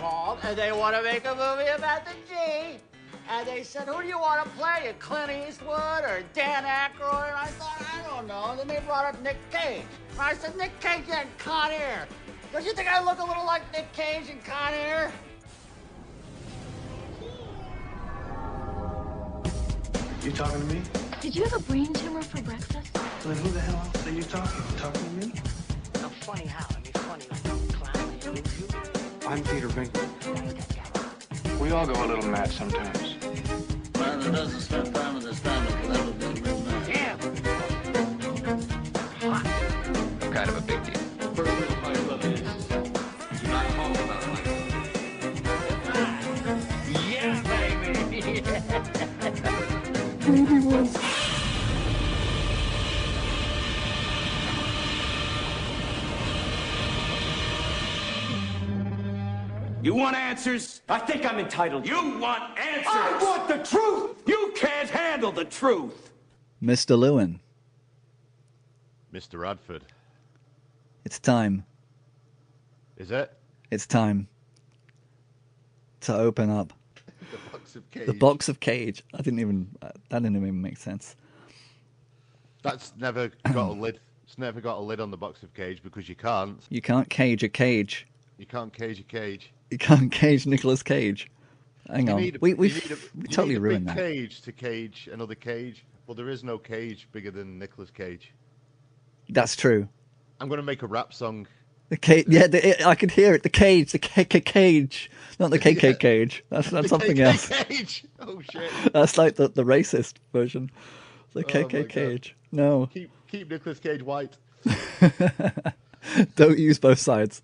called, and they want to make a movie about the G. And they said, who do you want to play? Clint Eastwood or Dan Aykroyd? And I thought, I don't know. And then they brought up Nic Cage. And I said, Nic Cage and Con Air. Don't you think I look a little like Nic Cage in Con Air? You talking to me? Did you have a brain tumor for breakfast? Then who the hell else are you talking? You talking to me? I'm funny how? I mean, funny like a clown. I'm Peter Venkman. We all go a little mad sometimes. Man that doesn't spend time with his family can never be a real man. Damn. I'm kind of a big deal. First rule of my club is do not talk about life. Yeah, baby. You want answers? I think I'm entitled. You want answers? I want the truth! You can't handle the truth. Mr. Lewin, Mr. Radford. it's time. Is it? It's time to open up The box of Cage. the box of Cage. That didn't even make sense. That's never got a lid. It's never got a lid on the box of Cage because you can't. You can't cage a cage. You can't cage a cage. You can't cage Nicolas Cage. Hang on, we totally need a ruined big that. cage to cage another cage. Well, there is no cage bigger than Nicolas Cage. That's true. I'm going to make a rap song. The cage, yeah, I could hear it. The cage, the cage, not the KK Yeah. cage. That's The something KK else. Cage. Oh shit. That's like the racist version. The Oh, my KK God. cage. No, Keep Nicolas Cage white. don't use both sides.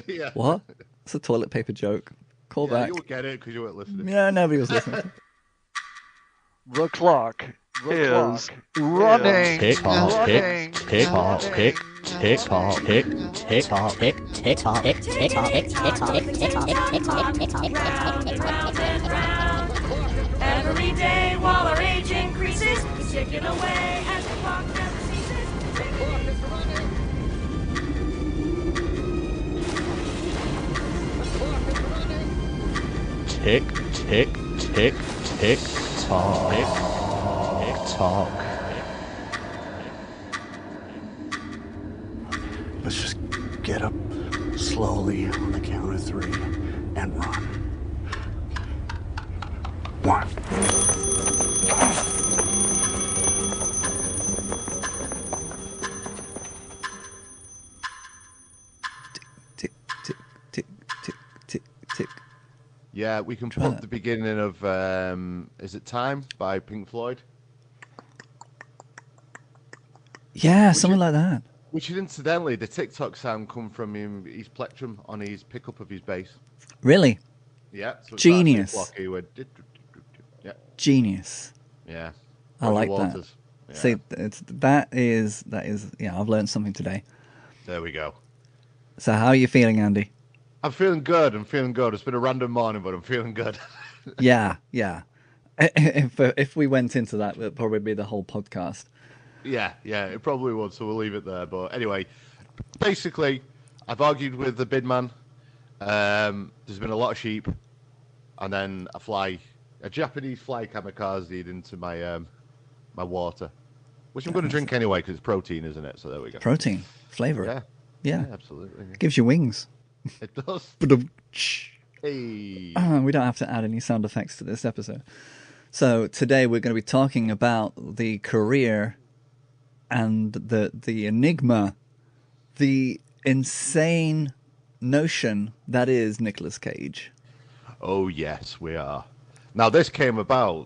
Yeah. What? It's a toilet paper joke. Call Yeah, back. you'll get it because you weren't listening. Yeah, nobody was listening. The clock is running. Tick tock, running. tick tock, tick tock, tick tock, tick tock, tick tock, tick tock. Every day while our age increases, it's ticking away as the clock never ceases. Tick, tick, tick, tick tock, tick tock. Let's just get up slowly on the count of 3 and run. 1. Tick, tick, tick, tick, tick, tick. Yeah, we can Try put that. the beginning of Is It Time by Pink Floyd, Yeah, something like that. which is incidentally the TikTok sound come from his plectrum on his pickup of his bass. Really Yeah, so it's Genius. that blocky where yeah, genius. yeah. I Roger like that. Waters. Yeah, See, that is. Yeah, I've learned something today. there we go. So, how are you feeling, Andy? I'm feeling good. It's been a random morning, but I'm feeling good. Yeah, yeah. If we went into that, it'd probably be the whole podcast. Yeah, it probably would, so we'll leave it there. But anyway, basically, I've argued with the bid man. There's been a lot of sheep, and then a Japanese fly kamikaze into my my water, which I'm going to drink anyway because it's protein, isn't it? So there we go. Protein, flavor. Yeah, Yeah. absolutely. Gives you wings. It does. Hey. We don't have to add any sound effects to this episode. So today we're going to be talking about the career and the enigma, the insane notion that is Nicolas Cage. Oh yes, we are. Now this came about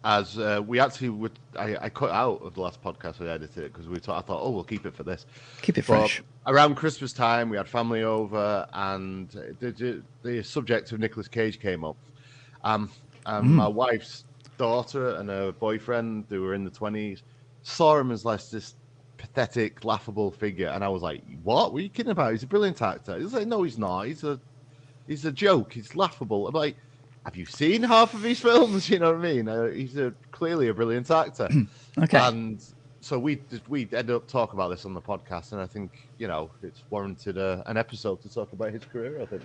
as we actually would. I cut out of the last podcast. I edited it because I thought, we'll keep it for this. Keep it But fresh. around Christmas time, we had family over, and the subject of Nicolas Cage came up. And my wife's daughter and her boyfriend, who were in the 20s, saw him as like this pathetic, laughable figure, and I was like, "What? What are you kidding about? He's a brilliant actor." He's like, "No, he's not. He's a joke. He's laughable." I'm like, "Have you seen half of his films?" You know what I mean? He's clearly a brilliant actor. Okay. And so we ended up talking about this on the podcast, and I think it's warranted an episode to talk about his career. I think.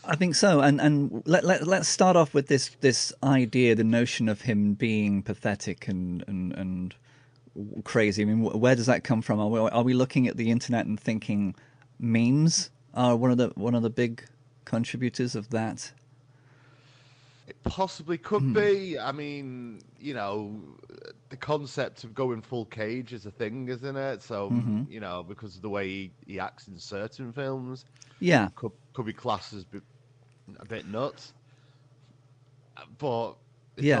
I think so, and let's start off with this idea, the notion of him being pathetic and crazy. I mean, where does that come from? Are we looking at the internet and thinking memes are one of the big contributors of that? It possibly could be. I mean, you know, the concept of going full Cage is a thing, isn't it? So, you know, because of the way he acts in certain films, yeah, could be classed as a bit nuts. But it's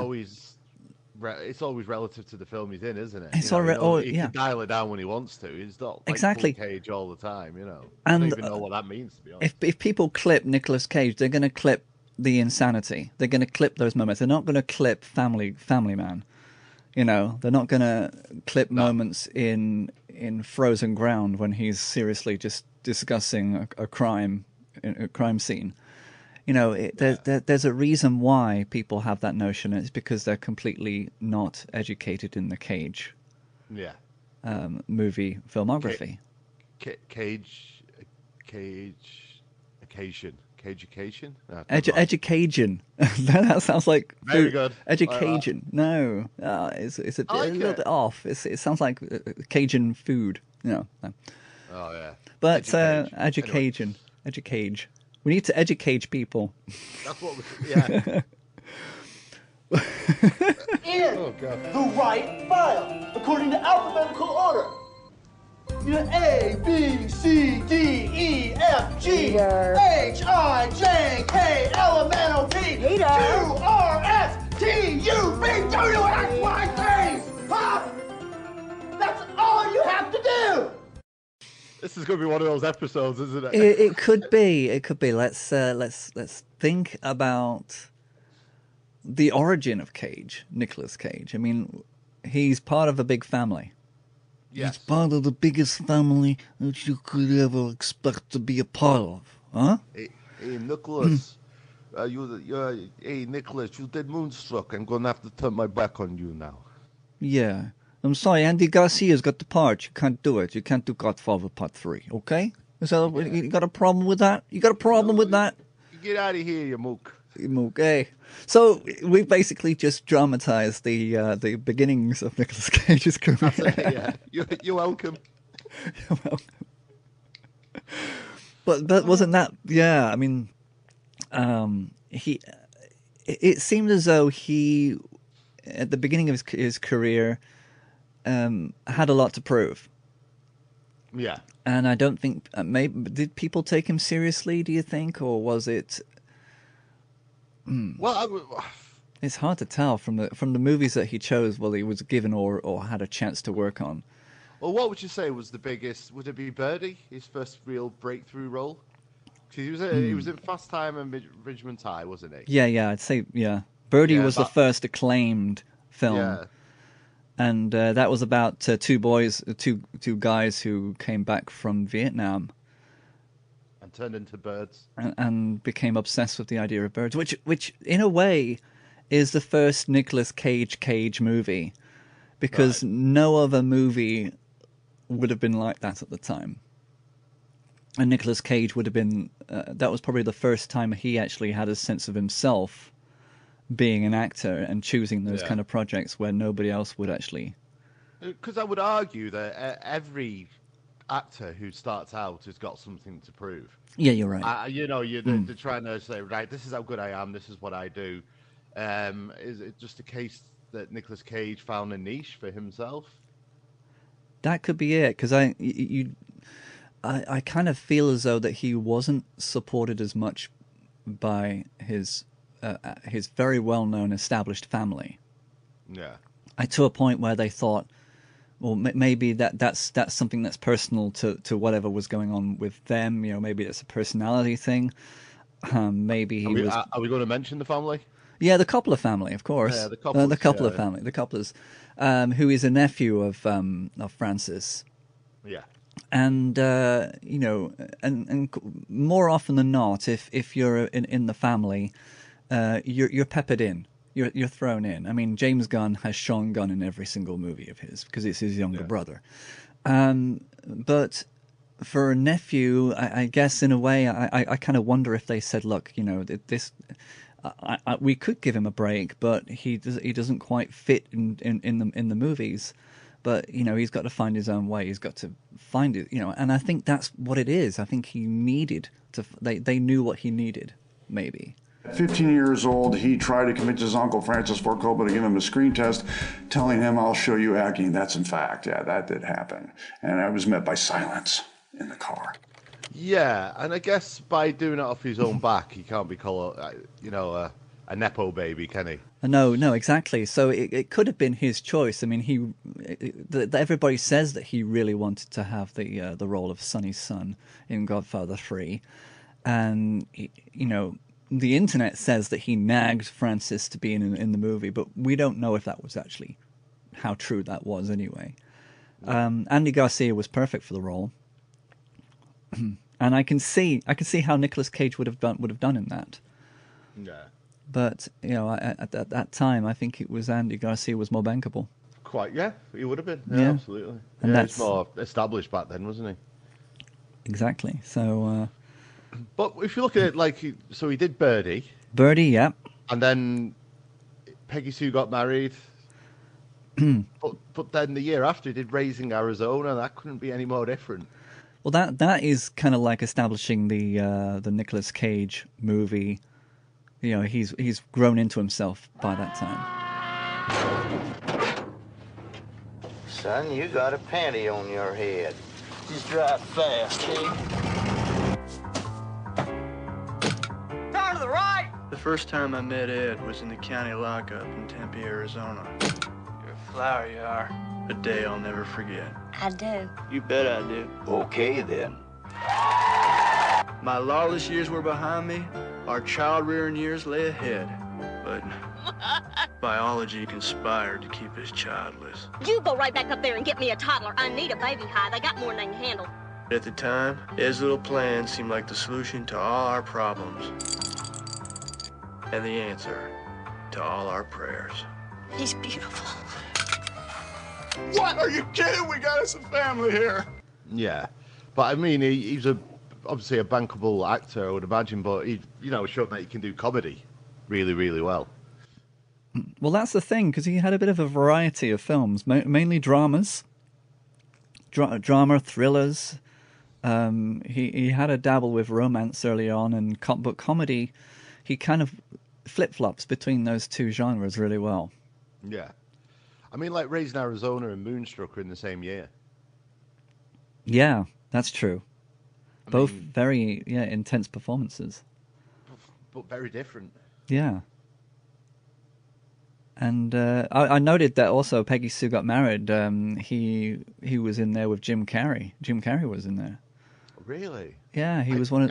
always relative to the film he's in, isn't it? It's he can dial it down when he wants to. He's not like exactly full Cage all the time, you know. And I don't even know what that means, to be honest. If people clip Nicolas Cage, they're going to clip the insanity. They're going to clip those moments. They're not going to clip Family Man. You know, they're not going to clip moments in Frozen Ground when he's seriously just discussing a crime scene. You know, there's a reason why people have that notion. It's because they're completely not educated in the Cage movie filmography. Cage occasion. Education? Education. That sounds like food. Very good. Education. No, it's a little bit off. It sounds like Cajun food. No. Oh yeah. But education. Educage. We need to educate people. That's what we. In the right file, according to alphabetical order. You know, A, B, C, D, E, F, G, H, I, J, K, L, M, N, O, P, Q, R, S, T, U, V, W, X, Y, Z. Huh? That's all you have to do. This is going to be one of those episodes, isn't it? It could be. It could be. Let's think about the origin of Cage, Nicolas Cage. I mean, he's part of a big family. Yes. He's part of the biggest family that you could ever expect to be a part of, huh? Hey, Nicholas. Hey, Nicholas, you did Moonstruck. I'm going to have to turn my back on you now. Yeah. I'm sorry, Andy Garcia's got the part. You can't do it. You can't do Godfather Part 3, okay? So you got a problem with that? You got a problem with that? Get out of here, you mook. Okay. So we basically just dramatized the beginnings of Nicolas Cage's career. You're welcome. You're welcome. But wasn't that? Yeah, I mean, it seemed as though he, at the beginning of his career, had a lot to prove. Yeah. And I don't think maybe did people take him seriously? Do you think, or was it? Well, it's hard to tell from the movies that he chose. Well, he was given or had a chance to work on. Well, what would you say was the biggest? Would it be Birdie, his first real breakthrough role? Because he was in Fast Time and Ridgemont High, wasn't he? Yeah, I'd say Birdie was the first acclaimed film. Yeah. And that was about two guys who came back from Vietnam. And turned into birds. And became obsessed with the idea of birds, which in a way is the first Nicolas Cage movie. Because no other movie would have been like that at the time. And Nicolas Cage would have been... that was probably the first time he actually had a sense of himself being an actor and choosing those kind of projects where nobody else would actually. Because I would argue that every actor who starts out has got something to prove. Yeah, you're right. They're trying to say, right, this is how good I am, this is what I do. Is it just a case that Nicolas Cage found a niche for himself? That could be it, because I kind of feel as though that he wasn't supported as much by his very well-known established family. Yeah. To a point where they thought, well, maybe that's something that's personal to whatever was going on with them. You know, maybe it's a personality thing. Maybe he was. Are we going to mention the family? Yeah, the Coppola family, of course. Yeah, the Coppola family, the Coppolas, who is a nephew of Francis. Yeah. And and more often than not, if you're in the family, you're peppered in. You're thrown in. I mean, James Gunn has Sean Gunn in every single movie of his because it's his younger brother. But for a nephew, I guess in a way, I kind of wonder if they said, look, this. We could give him a break, but he doesn't quite fit in the movies. But he's got to find his own way. He's got to find it, And I think that's what it is. I think he needed to. They knew what he needed, maybe. At 15 years old, he tried to convince his uncle Francis Ford Coppola to give him a screen test, telling him, "I'll show you acting." That's in fact, that did happen, and I was met by silence in the car. Yeah, and I guess by doing it off his own back, he can't be called, a nepo baby, can he? No, exactly. So it could have been his choice. I mean, everybody says that he really wanted to have the role of Sonny's son in Godfather 3, and the internet says that he nagged Francis to be in the movie, but we don't know if that was actually how true that was. Anyway, Andy Garcia was perfect for the role. And I can see how Nicolas Cage would have done in that. Yeah. But at that time, I think it was Andy Garcia was more bankable. Quite, yeah, he would have been. Yeah, absolutely. And that's more established back then, wasn't he? Exactly. So. But if you look at it, he did Birdie. Birdie, yeah. And then Peggy Sue got married. but then the year after, he did Raising Arizona. That couldn't be any more different. Well, that is kind of like establishing the Nicolas Cage movie. He's grown into himself by that time. Son, you got a panty on your head. Just drive fast, see? Turn to the right! The first time I met Ed was in the county lockup in Tempe, Arizona. You're a flower, you are. A day I'll never forget. I do. You bet I do. Okay, then. My lawless years were behind me. Our child-rearing years lay ahead. But biology conspired to keep us childless. You go right back up there and get me a toddler. I need a baby hide. I got more than I can handle. At the time, Ed's little plan seemed like the solution to all our problems. And the answer to all our prayers. He's beautiful. What? Are you kidding? We got us a family here. Yeah. But I mean, he's obviously a bankable actor, I would imagine, but he, showed that he can do comedy really, really well. Well, that's the thing, because he had a bit of a variety of films, mainly dramas, drama, thrillers. He had a dabble with romance early on, but comedy, he kind of flip-flops between those two genres really well. Yeah. I mean, like Raising Arizona and Moonstruck are in the same year. Yeah, that's true. Both very intense performances. But very different. Yeah. And I noted that also Peggy Sue Got Married. He was in there with Jim Carrey. Jim Carrey was in there. Really? Yeah, he was one of...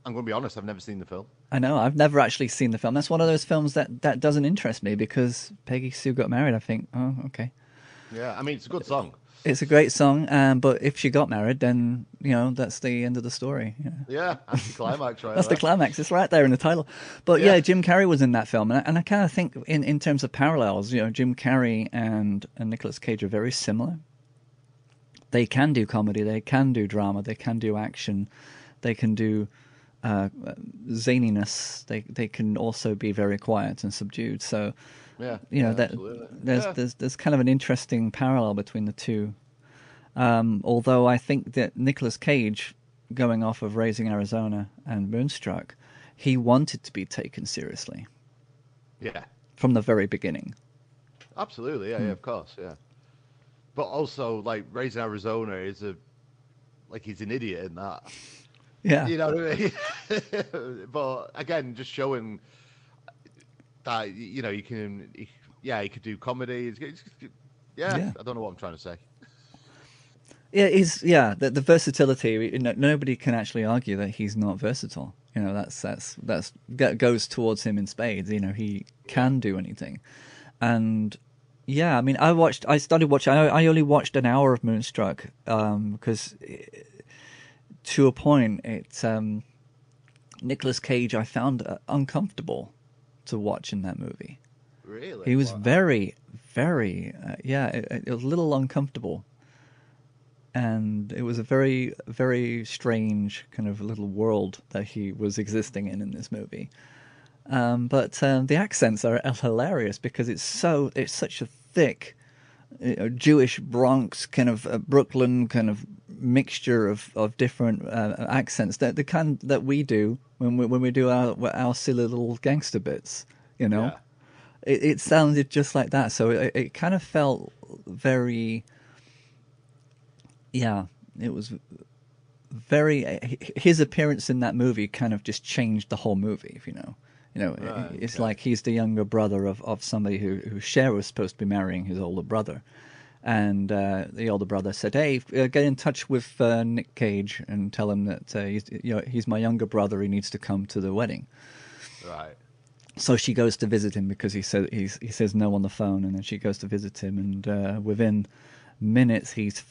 I'm going to be honest, I've never seen the film. I know, I've never actually seen the film. That's one of those films that doesn't interest me because Peggy Sue Got Married, I think, oh, okay. Yeah, I mean, it's a good song. It's a great song, but if she got married, then, that's the end of the story. Yeah, that's the climax, right? That's the climax. It's right there in the title. But yeah, Jim Carrey was in that film. And I kind of think in terms of parallels, Jim Carrey and Nicolas Cage are very similar. They can do comedy, they can do drama, they can do action, they can do zaniness. They can also be very quiet and subdued. So, there's kind of an interesting parallel between the two. Although I think that Nicolas Cage, going off of Raising Arizona and Moonstruck, he wanted to be taken seriously. Yeah. From the very beginning. Absolutely, yeah, of course, yeah. But also, like, Raising Arizona is he's an idiot in that. Yeah. You know what I mean? But again, just showing that, you can, he could do comedy. I don't know what I'm trying to say. Yeah, the versatility. Nobody can actually argue that he's not versatile. That goes towards him in spades. He can do anything, and yeah, I mean, I started watching. I only watched an hour of Moonstruck because, to a point, it's Nicolas Cage. I found uncomfortable to watch in that movie. Really, he was very, very it was a little uncomfortable. and it was a very, very strange kind of little world that he was existing in this movie. But the accents are hilarious because it's such a thick Jewish Bronx kind of Brooklyn kind of mixture of different accents that the kind that we do when we do our silly little gangster bits, you know. Yeah. It sounded just like that, so it kind of felt very. Yeah, it was very. His appearance in that movie kind of just changed the whole movie, if you know. Right, it's like he's the younger brother of somebody who Cher was supposed to be marrying his older brother. And the older brother said, "Hey, get in touch with Nic Cage and tell him that he's my younger brother. He needs to come to the wedding." Right. So she goes to visit him because he says no on the phone, and then she goes to visit him, and within minutes he's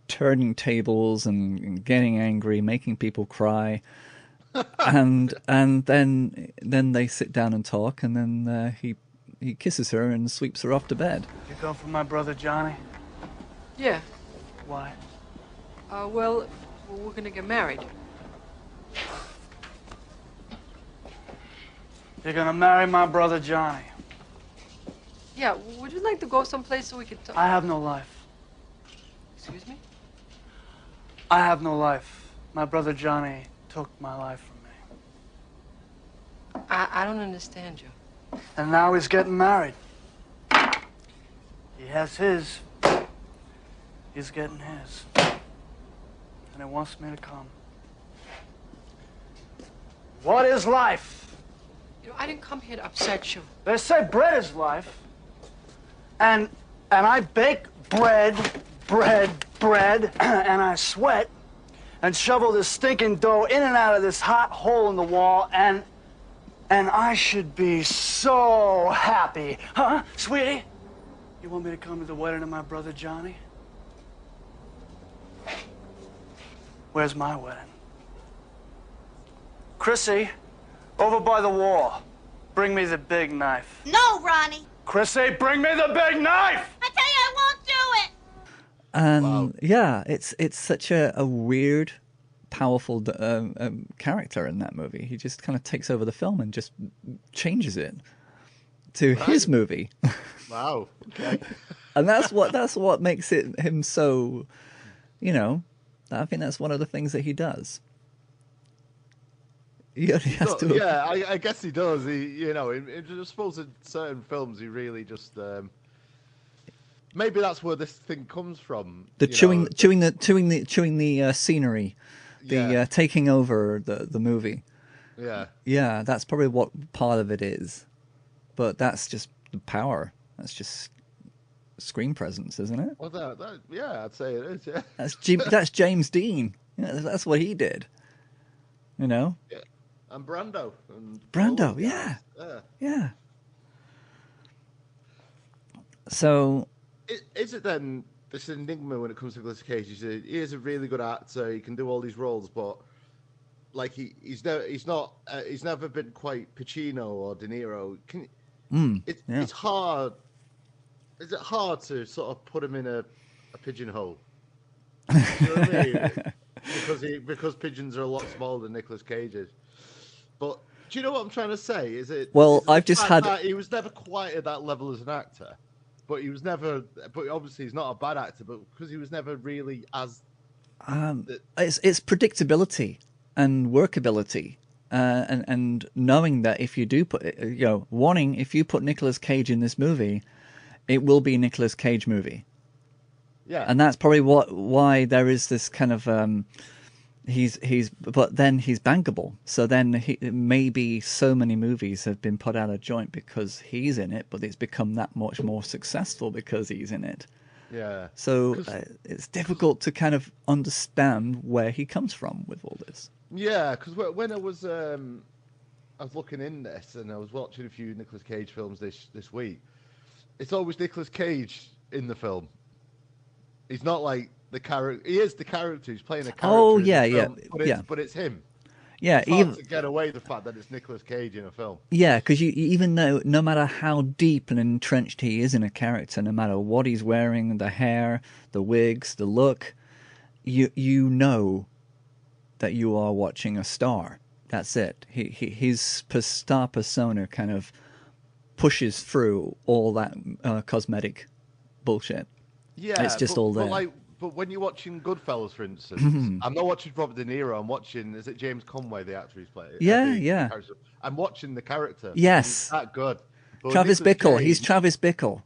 turning tables and getting angry, making people cry, and then they sit down and talk, and then he kisses her and sweeps her off to bed. You come from my brother Johnny? Yeah. Why? Well, we're gonna get married. You're gonna marry my brother Johnny? Yeah, would you like to go someplace so we could talk? I have no life. Excuse me? I have no life. My brother Johnny took my life from me. I don't understand you. And now he's getting married. He has his. He's getting his. And he wants me to come. What is life? You know, I didn't come here to upset you. They say bread is life. And I bake bread, and I sweat and shovel this stinking dough in and out of this hot hole in the wall, and I should be so happy. Huh, sweetie? You want me to come to the wedding of my brother Johnny? Where's my wedding? Chrissy, over by the wall. Bring me the big knife. No, Ronnie. Chrissy, bring me the big knife! I tell you, I won't do it. And Wow. yeah, it's such a weird, powerful character in that movie. He just kind of takes over the film and just changes it to his movie. Wow. Okay. And that's what makes him so, I think that's one of the things that he does. He has to. Yeah, I guess he does. I suppose in certain films he really just. Maybe that's where this thing comes from. The chewing the scenery, the taking over the movie. Yeah. Yeah, that's probably what part of it is, but that's just the power. That's just screen presence, isn't it? Well, yeah, I'd say it is. Yeah. That's James Dean. That's what he did. Yeah. And Brando. Yeah. So, is it then this enigma when it comes to Nicolas Cage? He is a really good actor. He can do all these roles, but like he's never been quite Pacino or De Niro. It's hard. Is it hard to sort of put him in a pigeonhole? You know what I mean? Because pigeons are a lot smaller than Nicolas Cage is. But do you know what I'm trying to say? He was never quite at that level as an actor, but he was never. But obviously, he's not a bad actor, but because he was never really as. It's predictability and workability, and knowing that if you do put, if you put Nicolas Cage in this movie, it will be a Nicolas Cage movie. Yeah, and that's probably why there is this kind of. But then he's bankable. So then maybe so many movies have been put out of joint because he's in it, but it's become that much more successful because he's in it. Yeah. So it's difficult to kind of understand where he comes from with all this. Yeah, because when I was looking in this and I was watching a few Nicolas Cage films this week, it's always Nicolas Cage in the film. He's not like the character. He is the character. He's playing a character. Oh yeah, But it's him. Yeah, it's hard to get away the fact that it's Nicolas Cage in a film. Yeah, because you even though no matter how deep and entrenched he is in a character, no matter what he's wearing, the hair, the wigs, the look, you know that you are watching a star. That's it. His star persona kind of pushes through all that cosmetic bullshit. Yeah, it's just all there. But when you're watching Goodfellas, for instance, I'm not watching Robert De Niro. I'm watching, is it James Conway, the actor he's playing? Yeah. I'm watching the character. Yes. He's that good. But Travis Nicolas Bickle. Cage, He's Travis Bickle.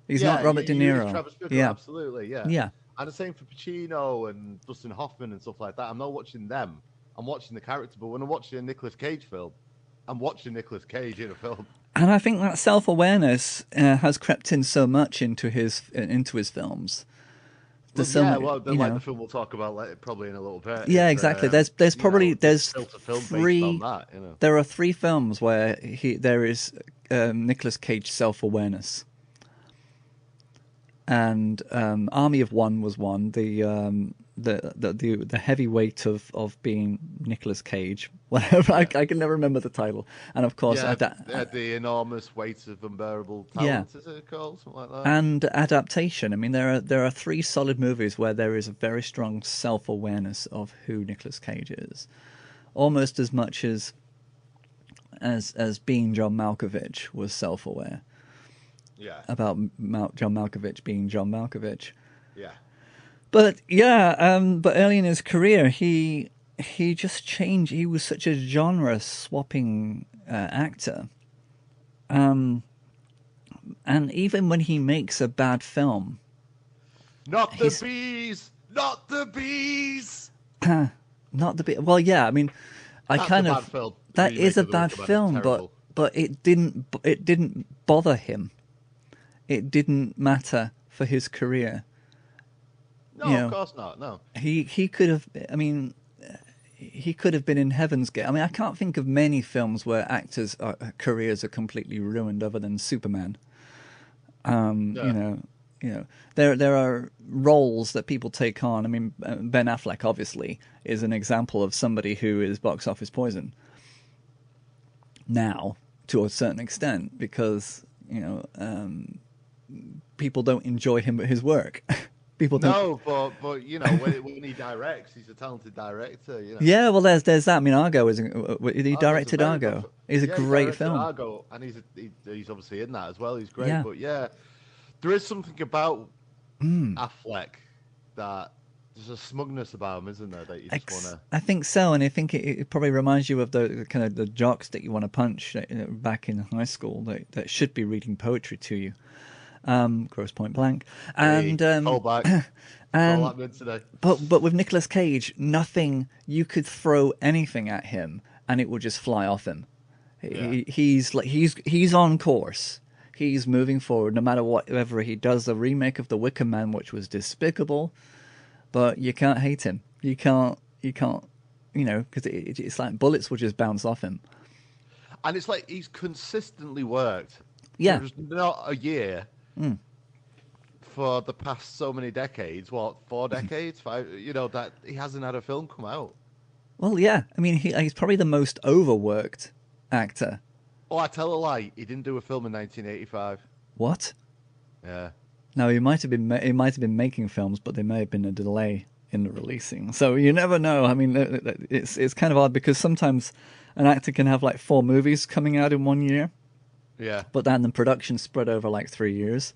He's not Robert De Niro. Travis Bickle, yeah. Absolutely, yeah. Yeah. And the same for Pacino and Dustin Hoffman and stuff like that. I'm not watching them. I'm watching the character. But when I'm watching a Nicolas Cage film, I'm watching Nicolas Cage in a film. And I think that self-awareness has crept in so much into his films. Like the film we'll talk about probably in a little bit. Yeah, exactly. There's probably three. There are 3 films where there is Nicolas Cage self-awareness, and Army of One was one. The heavy weight of being Nicolas Cage, whatever. I can never remember the title. And of course, the enormous weight of unbearable talent, is it called something like that? And adaptation. I mean, there are 3 solid movies where there is a very strong self-awareness of who Nicolas Cage is, almost as much as being John Malkovich was self-aware. Yeah. About John Malkovich being John Malkovich. Yeah. But but early in his career, he just changed. He was such a genre-swapping actor. And even when he makes a bad film, not the bees. Well, yeah. I mean, film. That is a bad film, but it didn't bother him. It didn't matter for his career. No, of course not. No, he could have. I mean, he could have been in Heaven's Gate. I mean, I can't think of many films where actors' careers are completely ruined, other than Superman. You know, there are roles that people take on. I mean, Ben Affleck obviously is an example of somebody who is box office poison. Now, to a certain extent, because people don't enjoy his work. No, but you know, when he directs, he's a talented director. You know. Yeah, well, there's that. I mean, Argo he directed Argo. It's a great film. Argo, and he's obviously in that as well. He's great, yeah. But yeah, there is something about Affleck that there's a smugness about him, isn't there? That you just want to. I think so, and I think it probably reminds you of the kind of the jocks that you want to punch back in high school that should be reading poetry to you. Gross point blank. And today. But with Nicolas Cage, nothing, you could throw anything at him and it would just fly off him. Yeah. He's on course. He's moving forward no matter whatever he does. The remake of The Wicker Man, which was despicable, but you can't hate him. You can't, because it's like bullets will just bounce off him. And it's like he's consistently worked. Yeah. There's not a year for the past so many decades, 4 decades, 5, that he hasn't had a film come out. Well, yeah. I mean, he's probably the most overworked actor. Oh, I tell a lie. He didn't do a film in 1985. What? Yeah. No, he might have been making films, but there may have been a delay in the releasing. So you never know. I mean, it's kind of odd because sometimes an actor can have like 4 movies coming out in 1 year. Yeah. But then the production spread over like 3 years.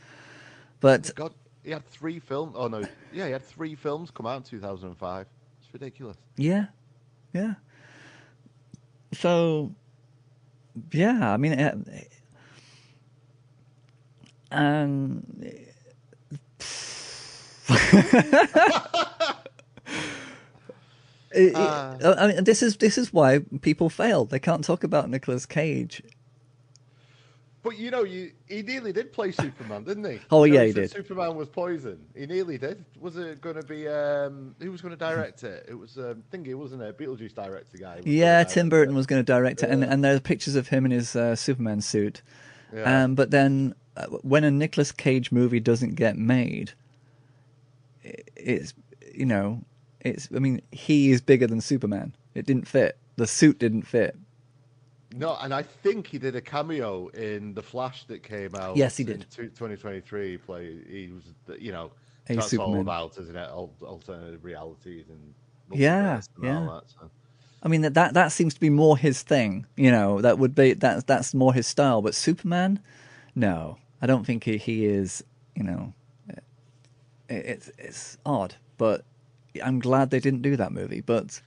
But God, he had 3 films. Oh no, yeah, he had 3 films come out in 2005. It's ridiculous. Yeah. So, yeah, I mean, I mean, this is why people fail. They can't talk about Nicolas Cage. But he nearly did play Superman, didn't he? Oh yeah, he did. Superman was poison. He nearly did. Was it going to be? Who was going to direct it? It was Thingy, wasn't it? Beetlejuice director guy. Yeah, Tim Burton was going to direct it, and there are pictures of him in his Superman suit. Yeah. But then, when a Nicolas Cage movie doesn't get made, it's I mean, he is bigger than Superman. It didn't fit. The suit didn't fit. No, and I think he did a cameo in The Flash that came out. Yes, he did. In 2023. He was, That's all Superman. about, isn't it? Alternative realities and Yeah, multiverse and yeah. all that. So. I mean that seems to be more his thing. That would be that's more his style. But Superman, no, I don't think he is. It's odd, but I'm glad they didn't do that movie. But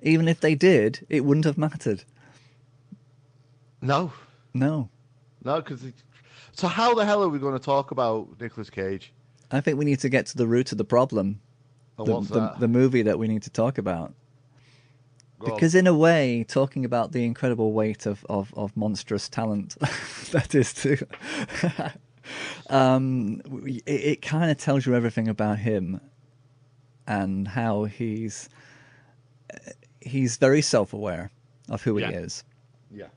even if they did, it wouldn't have mattered. No, because. So how the hell are we going to talk about Nicolas Cage? I think we need to get to the root of the problem. What's that? The movie that we need to talk about. Because in a way, talking about the incredible weight of monstrous talent that is too, it kind of tells you everything about him and how he's very self-aware of who he is. Yeah.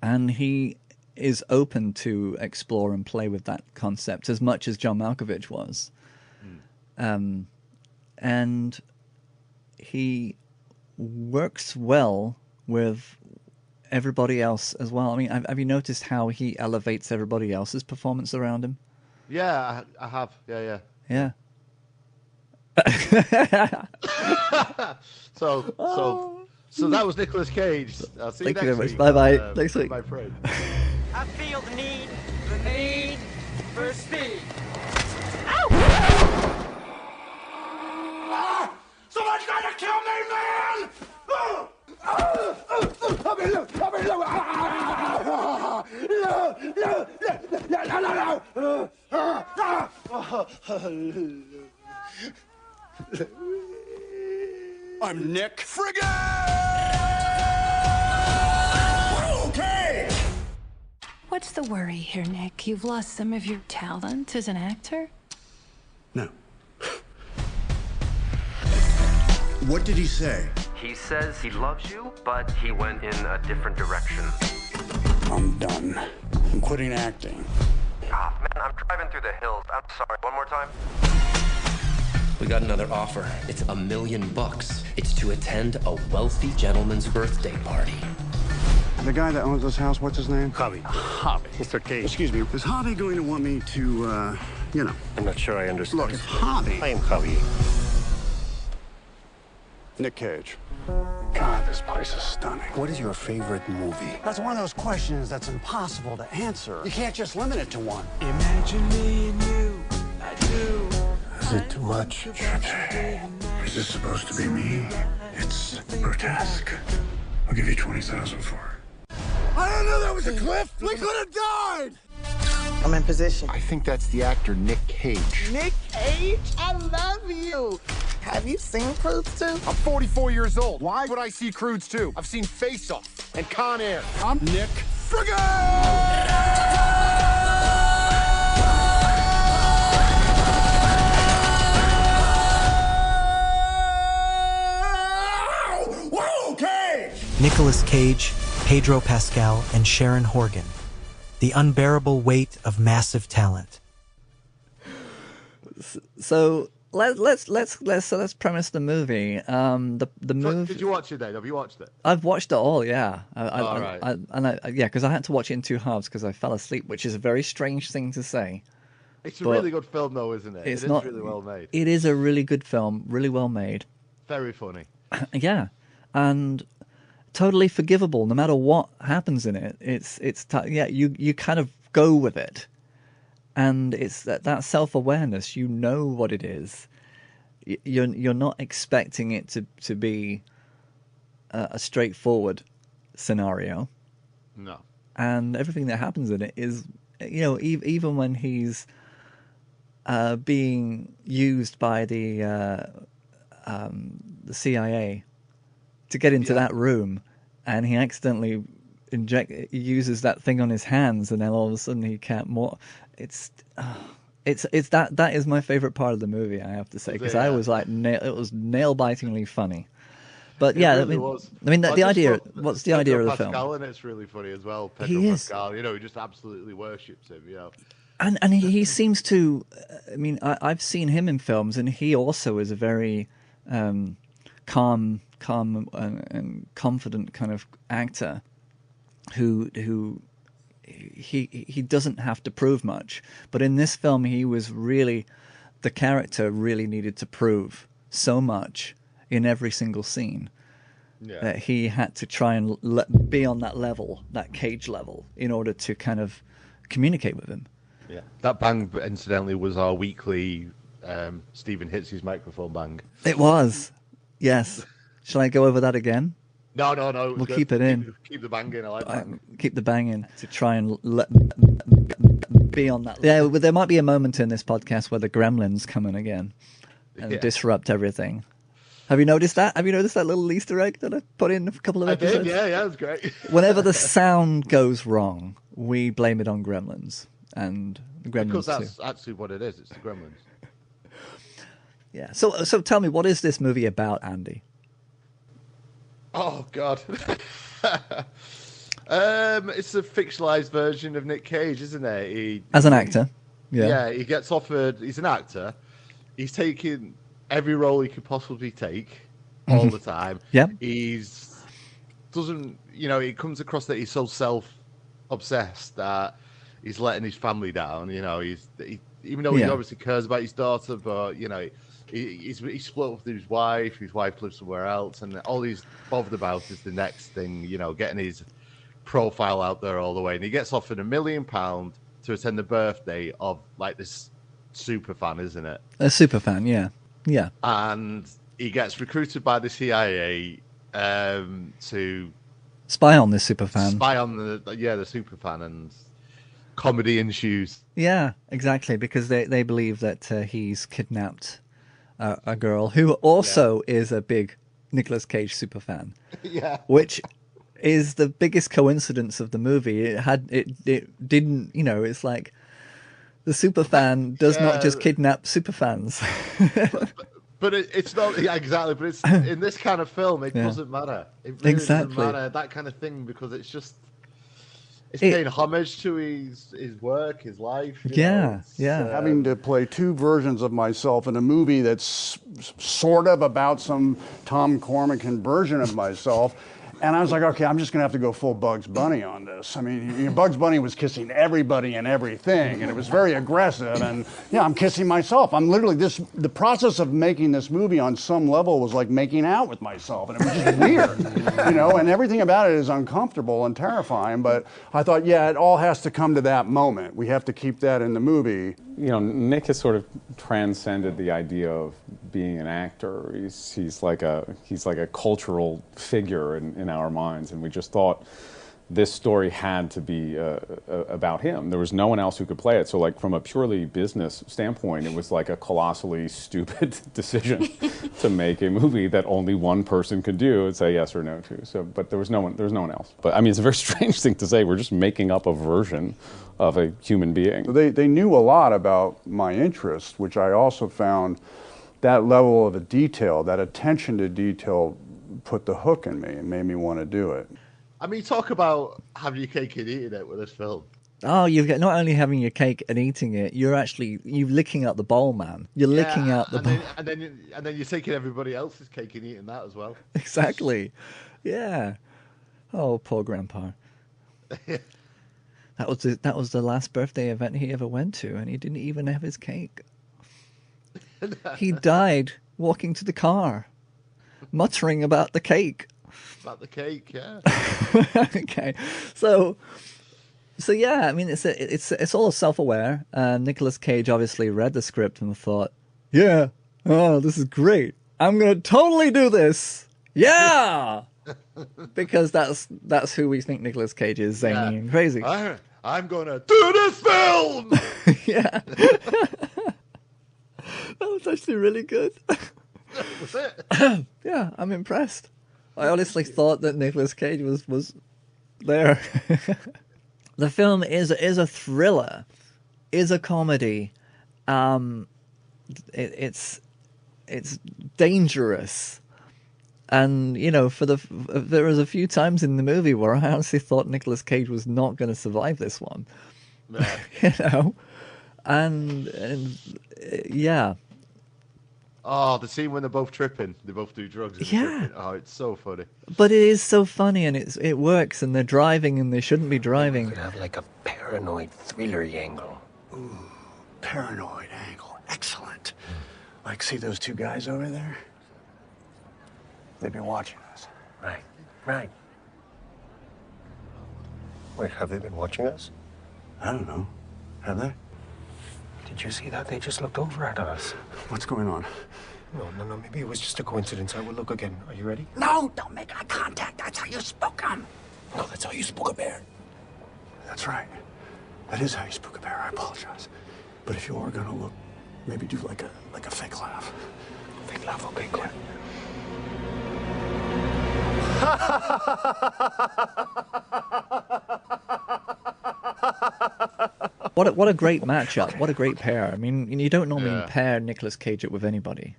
And he is open to explore and play with that concept as much as John Malkovich was. And he works well with everybody else as well. I mean, have you noticed how he elevates everybody else's performance around him? Yeah, I have. Yeah. Yeah. So that was Nicolas Cage. I'll see Thank you you next very much. week. Bye-bye. Next week. My friend. I feel the need for speed. Someone's gonna kill me, man! I'm Nick Okay! What's the worry here, Nick? You've lost some of your talent as an actor? No. What did he say? He says he loves you, but he went in a different direction. I'm done. I'm quitting acting. Ah, man, I'm driving through the hills. I'm sorry. One more time. We got another offer. It's $1 million. It's to attend a wealthy gentleman's birthday party. The guy that owns this house, what's his name? Javi. Mr. Cage. Excuse me. Is Javi going to want me to, I'm not sure I understand. Look, it's Javi. I am Javi. Nic Cage. God, this place is stunning. What is your favorite movie? That's one of those questions that's impossible to answer. You can't just limit it to one. Imagine me and you, I do. Is it too much? Is this supposed to be me? It's grotesque. I'll give you 20,000 for it. I didn't know that was a cliff! We could have died! I'm in position. I think that's the actor Nic Cage. Nic Cage? I love you. Have you seen Crudes 2? I'm 44 years old. Why would I see Crudes 2? I've seen Face Off and Con Air. I'm Nick Nicolas Cage, Pedro Pascal, and Sharon Horgan. The unbearable weight of massive talent. So let's premise the movie. The movie. Did you watch it, Dave? Have you watched it? I've watched it all. Yeah. Right. Because I had to watch it in two halves because I fell asleep, which is a very strange thing to say. It's a really good film, though, isn't it? It's It is not really well made. It is a really good film, really well made. Very funny. Yeah, and totally forgivable no matter what happens in it. You kind of go with it, and it's that self-awareness. You know what it is. You're not expecting it to be a straightforward scenario. No. And everything that happens in it is, even when he's being used by the CIA to get into that room, and he accidentally uses that thing on his hands, and then all of a sudden he can't more. It's that is my favorite part of the movie, I have to say, because I was like, it was nail-bitingly funny. But yeah, really the idea. What's the idea of the film? Pascal, and it's really funny as well. Pedro Pascal, he just absolutely worships him. And he seems to. I mean, I've seen him in films, and he also is a very calm and confident kind of actor who he doesn't have to prove much. But in this film, he was really the character really needed to prove so much in every single scene that he had to try and be on that level, that Cage level, in order to kind of communicate with him. Yeah, that bang, incidentally, was our weekly Stephen hits his microphone bang. It was, yes. Shall I go over that again? No. We'll keep it in. Keep the bang in. I like bang. Keep the bang in to try and be on that. Yeah, there might be a moment in this podcast where the gremlins come in again and disrupt everything. Have you noticed that? Have you noticed that little Easter egg that I put in a couple of episodes? I did, yeah, it was great. Whenever the sound goes wrong, we blame it on gremlins. And the gremlins because that's actually what it is. It's the gremlins. Yeah. So tell me, what is this movie about, Andy? Oh, God. It's a fictionalized version of Nic Cage, isn't it? As an actor. Yeah. Yeah, he gets offered... He's an actor. He's taking every role he could possibly take all the time. Yeah. Doesn't... it comes across that he's so self-obsessed that he's letting his family down. Even though he obviously cares about his daughter, but, he's split up with his wife lives somewhere else, and all he's bothered about is the next thing, getting his profile out there all the way. And he gets offered £1 million to attend the birthday of like this super fan, isn't it? A super fan, yeah. And he gets recruited by the CIA to spy on this super fan. Spy on the super fan, and comedy ensues. Yeah, exactly, because they believe that he's kidnapped a girl who also is a big Nicolas Cage super fan. Yeah. Which is the biggest coincidence of the movie. It didn't, it's like the super fan does not just kidnap super fans. But it's not exactly. But it's in this kind of film, it doesn't matter. It really doesn't matter, that kind of thing, because it's just paying homage to his work, his life. Having to play two versions of myself in a movie that's sort of about some Tom Cormican version of myself. And I was like, okay, I'm just going to have to go full Bugs Bunny on this. I mean, Bugs Bunny was kissing everybody and everything, and it was very aggressive. And I'm kissing myself. I'm literally the process of making this movie on some level was like making out with myself, and it was just weird, and everything about it is uncomfortable and terrifying. But I thought, it all has to come to that moment. We have to keep that in the movie. Nick has sort of transcended the idea of being an actor. He's like a cultural figure in our minds, and we just thought this story had to be about him. There was no one else who could play it. So, like, from a purely business standpoint, it was like a colossally stupid decision to make a movie that only one person could do and say yes or no to. So, but there was no one else. But I mean, it's a very strange thing to say. We're just making up a version of a human being. They knew a lot about my interests, which I also found that level of detail, that attention to detail, put the hook in me and made me want to do it. I mean, talk about having your cake and eating it with this film. Oh, you've got not only having your cake and eating it, you're licking out the bowl, man. You're licking out the bowl. And then you're taking everybody else's cake and eating that as well. Exactly. Yeah. Oh, poor Grandpa. That was the last birthday event he ever went to, and he didn't even have his cake. He died walking to the car, muttering about the cake. About the cake, yeah. Okay, so yeah, I mean, it's all self-aware. Nicolas Cage obviously read the script and thought, "Yeah, oh, this is great. I'm gonna totally do this. Yeah." Because that's who we think Nicolas Cage is, zany and crazy. I'm gonna do this film. Yeah. That was actually really good. Was it? Yeah, I'm impressed. I honestly thought that Nicolas Cage was there. The film is a thriller, is a comedy. It's dangerous. And, there was a few times in the movie where I honestly thought Nicolas Cage was not going to survive this one. No. And yeah. Oh, the scene when they're both tripping. They both do drugs. And tripping. Oh, it's so funny. But it is so funny, and it works, and they're driving, and they shouldn't be driving. You could have like a paranoid thriller angle. Ooh, paranoid angle. Excellent. Like, see those two guys over there? They've been watching us. Right, right. Wait, have they been watching us? I don't know. Have they? Did you see that? They just looked over at us. What's going on? No, maybe it was just a coincidence. I will look again. Are you ready? No, don't make eye contact. That's how you spook them. No, that's how you spook a bear. That's right. That is how you spook a bear. I apologize. But if you are gonna look, maybe do like a fake laugh. Fake laugh, okay, good. What a great matchup. What a great pair. I mean, you don't normally pair Nicolas Cage up with anybody.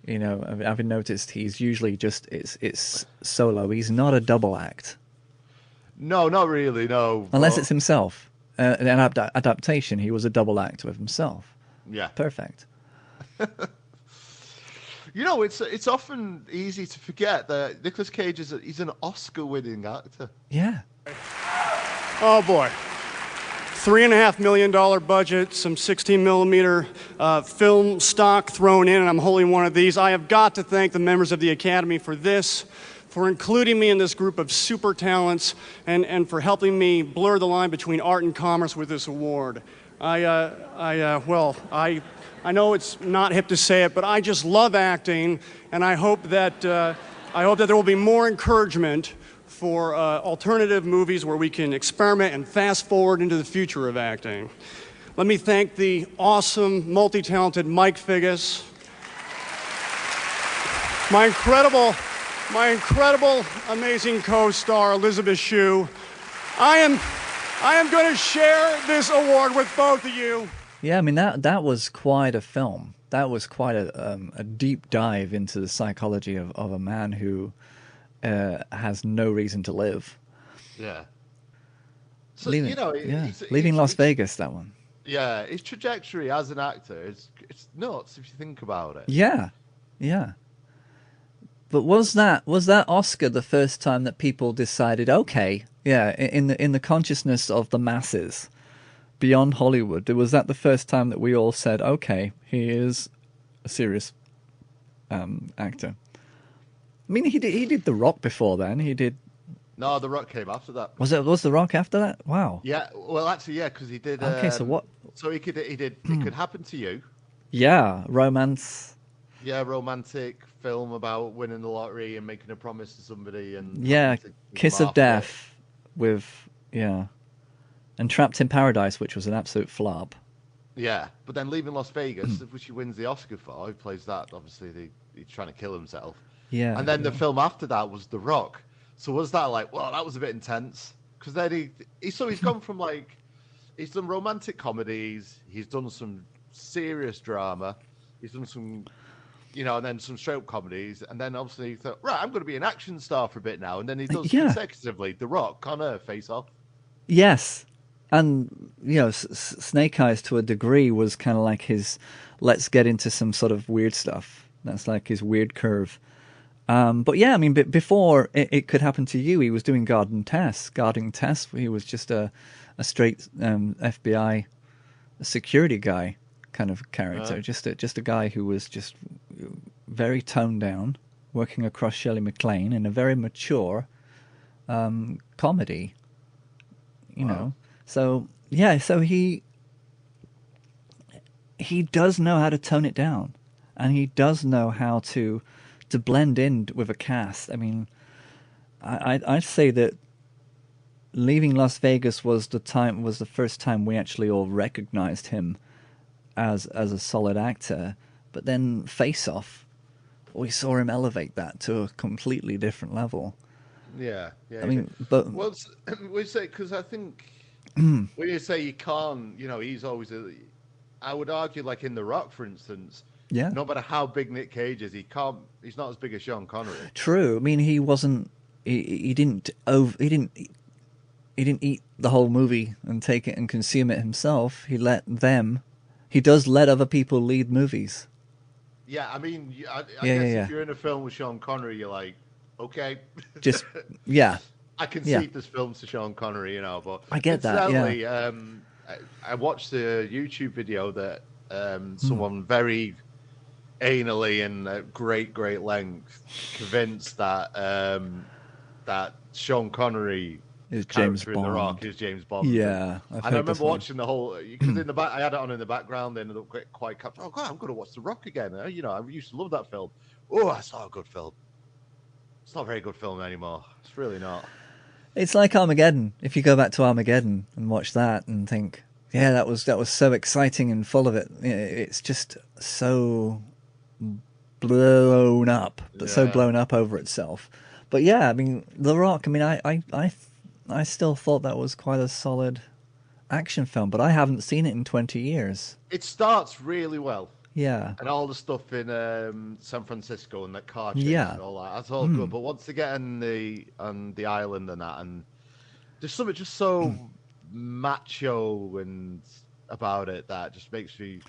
You know, I've noticed he's usually just it's solo. He's not a double act. No, not really. No, unless it's himself. An adaptation. He was a double act with himself. Yeah, perfect. You know, it's often easy to forget that Nicolas Cage he's an Oscar-winning actor. Yeah. Oh boy. $3.5 million budget, some 16mm film stock thrown in, and I'm holding one of these. I have got to thank the members of the Academy for this, for including me in this group of super talents, and for helping me blur the line between art and commerce with this award. I know it's not hip to say it, but I just love acting, and I hope that there will be more encouragement for alternative movies where we can experiment and fast forward into the future of acting. Let me thank the awesome, multi-talented Mike Figgis, my incredible, amazing co-star Elizabeth Shue. I am going to share this award with both of you. Yeah, I mean that was quite a film. That was quite a deep dive into the psychology of a man who has no reason to live. Yeah. So, leaving Las Vegas, that one. Yeah, his trajectory as an actor it's nuts if you think about it. Yeah, yeah. But was that Oscar the first time that people decided, okay, yeah, in the consciousness of the masses beyond Hollywood, was that the first time that we all said, okay, he is a serious actor? I mean, he did The Rock before then. He did. No, The Rock came after that. Was The Rock after that? Wow. Yeah. Well, actually, yeah, because he did. Okay, so what? So he did. It Could Happen to You. Yeah, romance. Yeah, romantic film about winning the lottery and making a promise to somebody, and Kiss of Death and Trapped in Paradise, which was an absolute flop. Yeah, but then Leaving Las Vegas, which he wins the Oscar for, he plays that. Obviously, he's trying to kill himself. Yeah. And then the film after that was The Rock. So was that like, well, that was a bit intense? Because then he's gone from like, he's done romantic comedies, he's done some serious drama, he's done some, and then some straight up comedies, and then obviously he thought, right, I'm going to be an action star for a bit now, and then he does consecutively The Rock, Connor, Face Off. Yes. And, Snake Eyes to a degree was kind of like his, let's get into some sort of weird stuff. That's like his weird curve. But yeah, I mean, before it Could Happen to You, he was doing Guarding Tess. He was just a straight FBI security guy kind of character. Just a guy who was just very toned down, working across Shirley MacLaine in a very mature comedy. So yeah, so he does know how to tone it down, and he does know how to blend in with a cast. I mean, I'd say that Leaving Las Vegas was the first time we actually all recognized him as a solid actor. But then Face Off, we saw him elevate that to a completely different level. Yeah. I mean, but we say, because I think when you say you can't, he's always I would argue, like in The Rock, for instance. Yeah. No matter how big Nic Cage is, he's not as big as Sean Connery. True. I mean, he wasn't. He didn't eat the whole movie and take it and consume it himself. He does let other people lead movies. Yeah, I mean, I guess if you're in a film with Sean Connery, you're like, okay. Just, yeah. I concede this film's to Sean Connery, but I get that, yeah. I watched the YouTube video that someone very anally and at great length convinced that that Sean Connery is James character in The Bond. Rock is James Bond. Yeah, and I remember watching the whole because in the back I had it on in the background. Then quite captured. Oh God, I'm going to watch The Rock again. I used to love that film. Oh, that's not a good film. It's not a very good film anymore. It's really not. It's like Armageddon. If you go back to Armageddon and watch that and think, yeah, that was so exciting and full of it. It's just so blown up, so blown up over itself. But yeah, I mean, The Rock. I mean, I still thought that was quite a solid action film, but I haven't seen it in 20 years. It starts really well. Yeah. And all the stuff in San Francisco and that car chase and all that, that's all good. But once they get on the island and that, and there's something just so macho and about it that just makes me...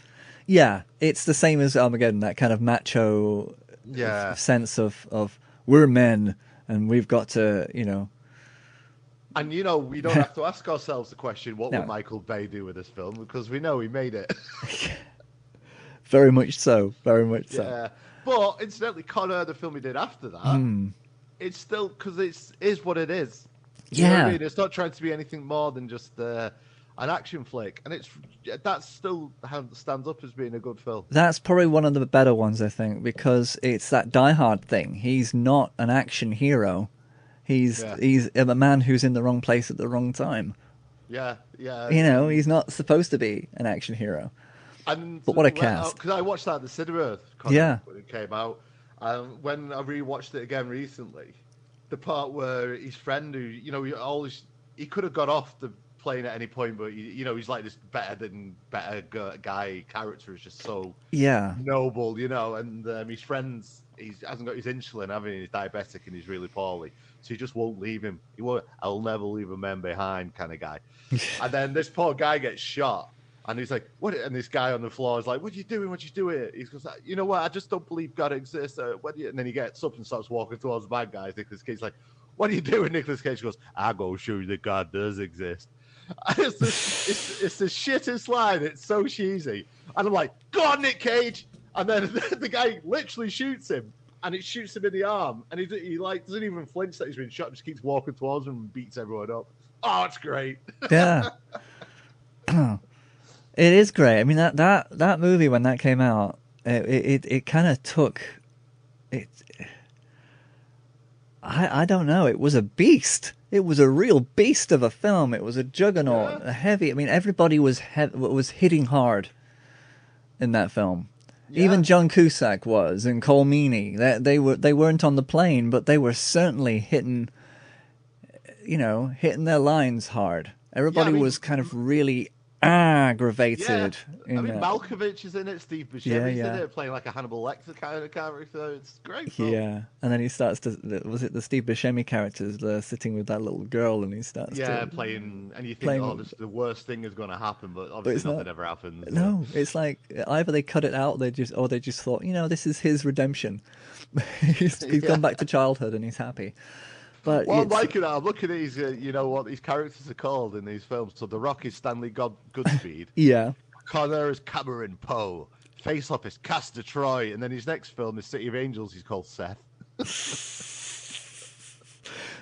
Yeah, it's the same as Armageddon, that kind of macho sense of we're men and we've got to, And, we don't have to ask ourselves the question, what would Michael Bay do with this film? Because we know he made it. Very much so. Very much so. Yeah. But, incidentally, Con Air, the film he did after that, it's still, because it is what it is. You know what I mean? It's not trying to be anything more than just an action flick. And that still stands up as being a good film. That's probably one of the better ones, I think, because it's that Die Hard thing. He's not an action hero. He's a man who's in the wrong place at the wrong time. Yeah. He's not supposed to be an action hero. But what a cast. Because I watched that at the cinema when it came out. When I rewatched it again recently, the part where his friend, who, he could have got off the plane at any point, but, he's like this better guy character is just so noble, and his friends, he hasn't got his insulin, he's diabetic and he's really poorly. So he just won't leave him. I'll never leave a man behind kind of guy. And then this poor guy gets shot. And he's like, what? And this guy on the floor is like, what are you doing? What are you doing? He goes, you know what? I just don't believe God exists. And then he gets up and starts walking towards the bad guys. Nicolas Cage's like, what are you doing? Nicolas Cage goes, I go show you that God does exist. And it's the shittest line. It's so cheesy. And I'm like, go on, Nic Cage. And then the guy literally shoots him. And it shoots him in the arm. And he like doesn't even flinch that he's been shot. Just keeps walking towards him and beats everyone up. Oh, it's great. Yeah. It is great. I mean, that movie, when that came out, it kind of took it. I don't know. It was a beast. It was a real beast of a film. It was a juggernaut, a heavy. I mean, everybody was hitting hard in that film. Yeah. Even John Cusack was, and Cole Meany. They weren't on the plane, but they were certainly hitting their lines hard. Everybody was kind of really aggravated. Yeah. Malkovich is in it. Steve Buscemi's in it, playing like a Hannibal Lecter kind of character. It's great film. Yeah, and then he starts to. Was it the Steve Buscemi characters sitting with that little girl, and he starts playing, and you think, the worst thing is going to happen, but obviously nothing ever happens. No, it's like either they cut it out, or they just thought, this is his redemption. he's gone back to childhood, and he's happy. But I'm liking that. I'm looking at these, what these characters are called in these films. So The Rock is Stanley Goodspeed. Yeah. Con Air is Cameron Poe. Face Off is Castor Troy. And then his next film is City of Angels. He's called Seth.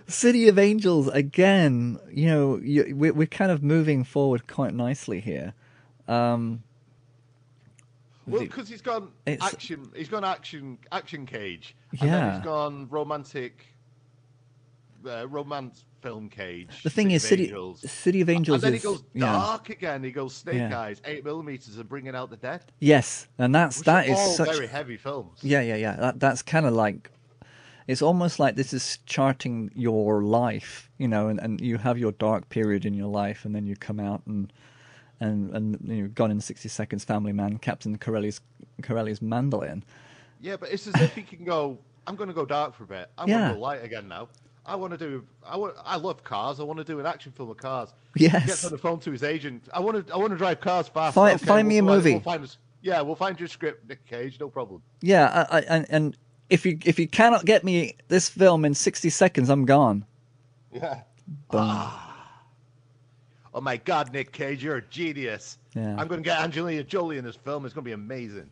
City of Angels, again, we're kind of moving forward quite nicely here. Well, because he's gone action. He's gone action Cage. And then he's gone romantic... romance film Cage. The thing is, City of Angels, and then he goes dark again. He goes Snake Eyes, 8mm, and Bringing Out the Dead. Yes, and that is all such very heavy films. Yeah. That's kind of like, it's almost like this is charting your life, and you have your dark period in your life, and then you come out and Gone in 60 Seconds, Family Man, Captain Corelli's Mandolin. Yeah, but it's as if he can go, I'm going to go dark for a bit. I want to go light again now. I love cars. I want to do an action film of cars. Yes. He gets on the phone to his agent. I want to drive cars fast. Find me a movie. We'll find your script, Nic Cage. No problem. Yeah, and if you cannot get me this film in 60 seconds, I'm gone. Yeah. oh my God, Nic Cage, you're a genius. Yeah. I'm going to get Angelina Jolie in this film. It's going to be amazing.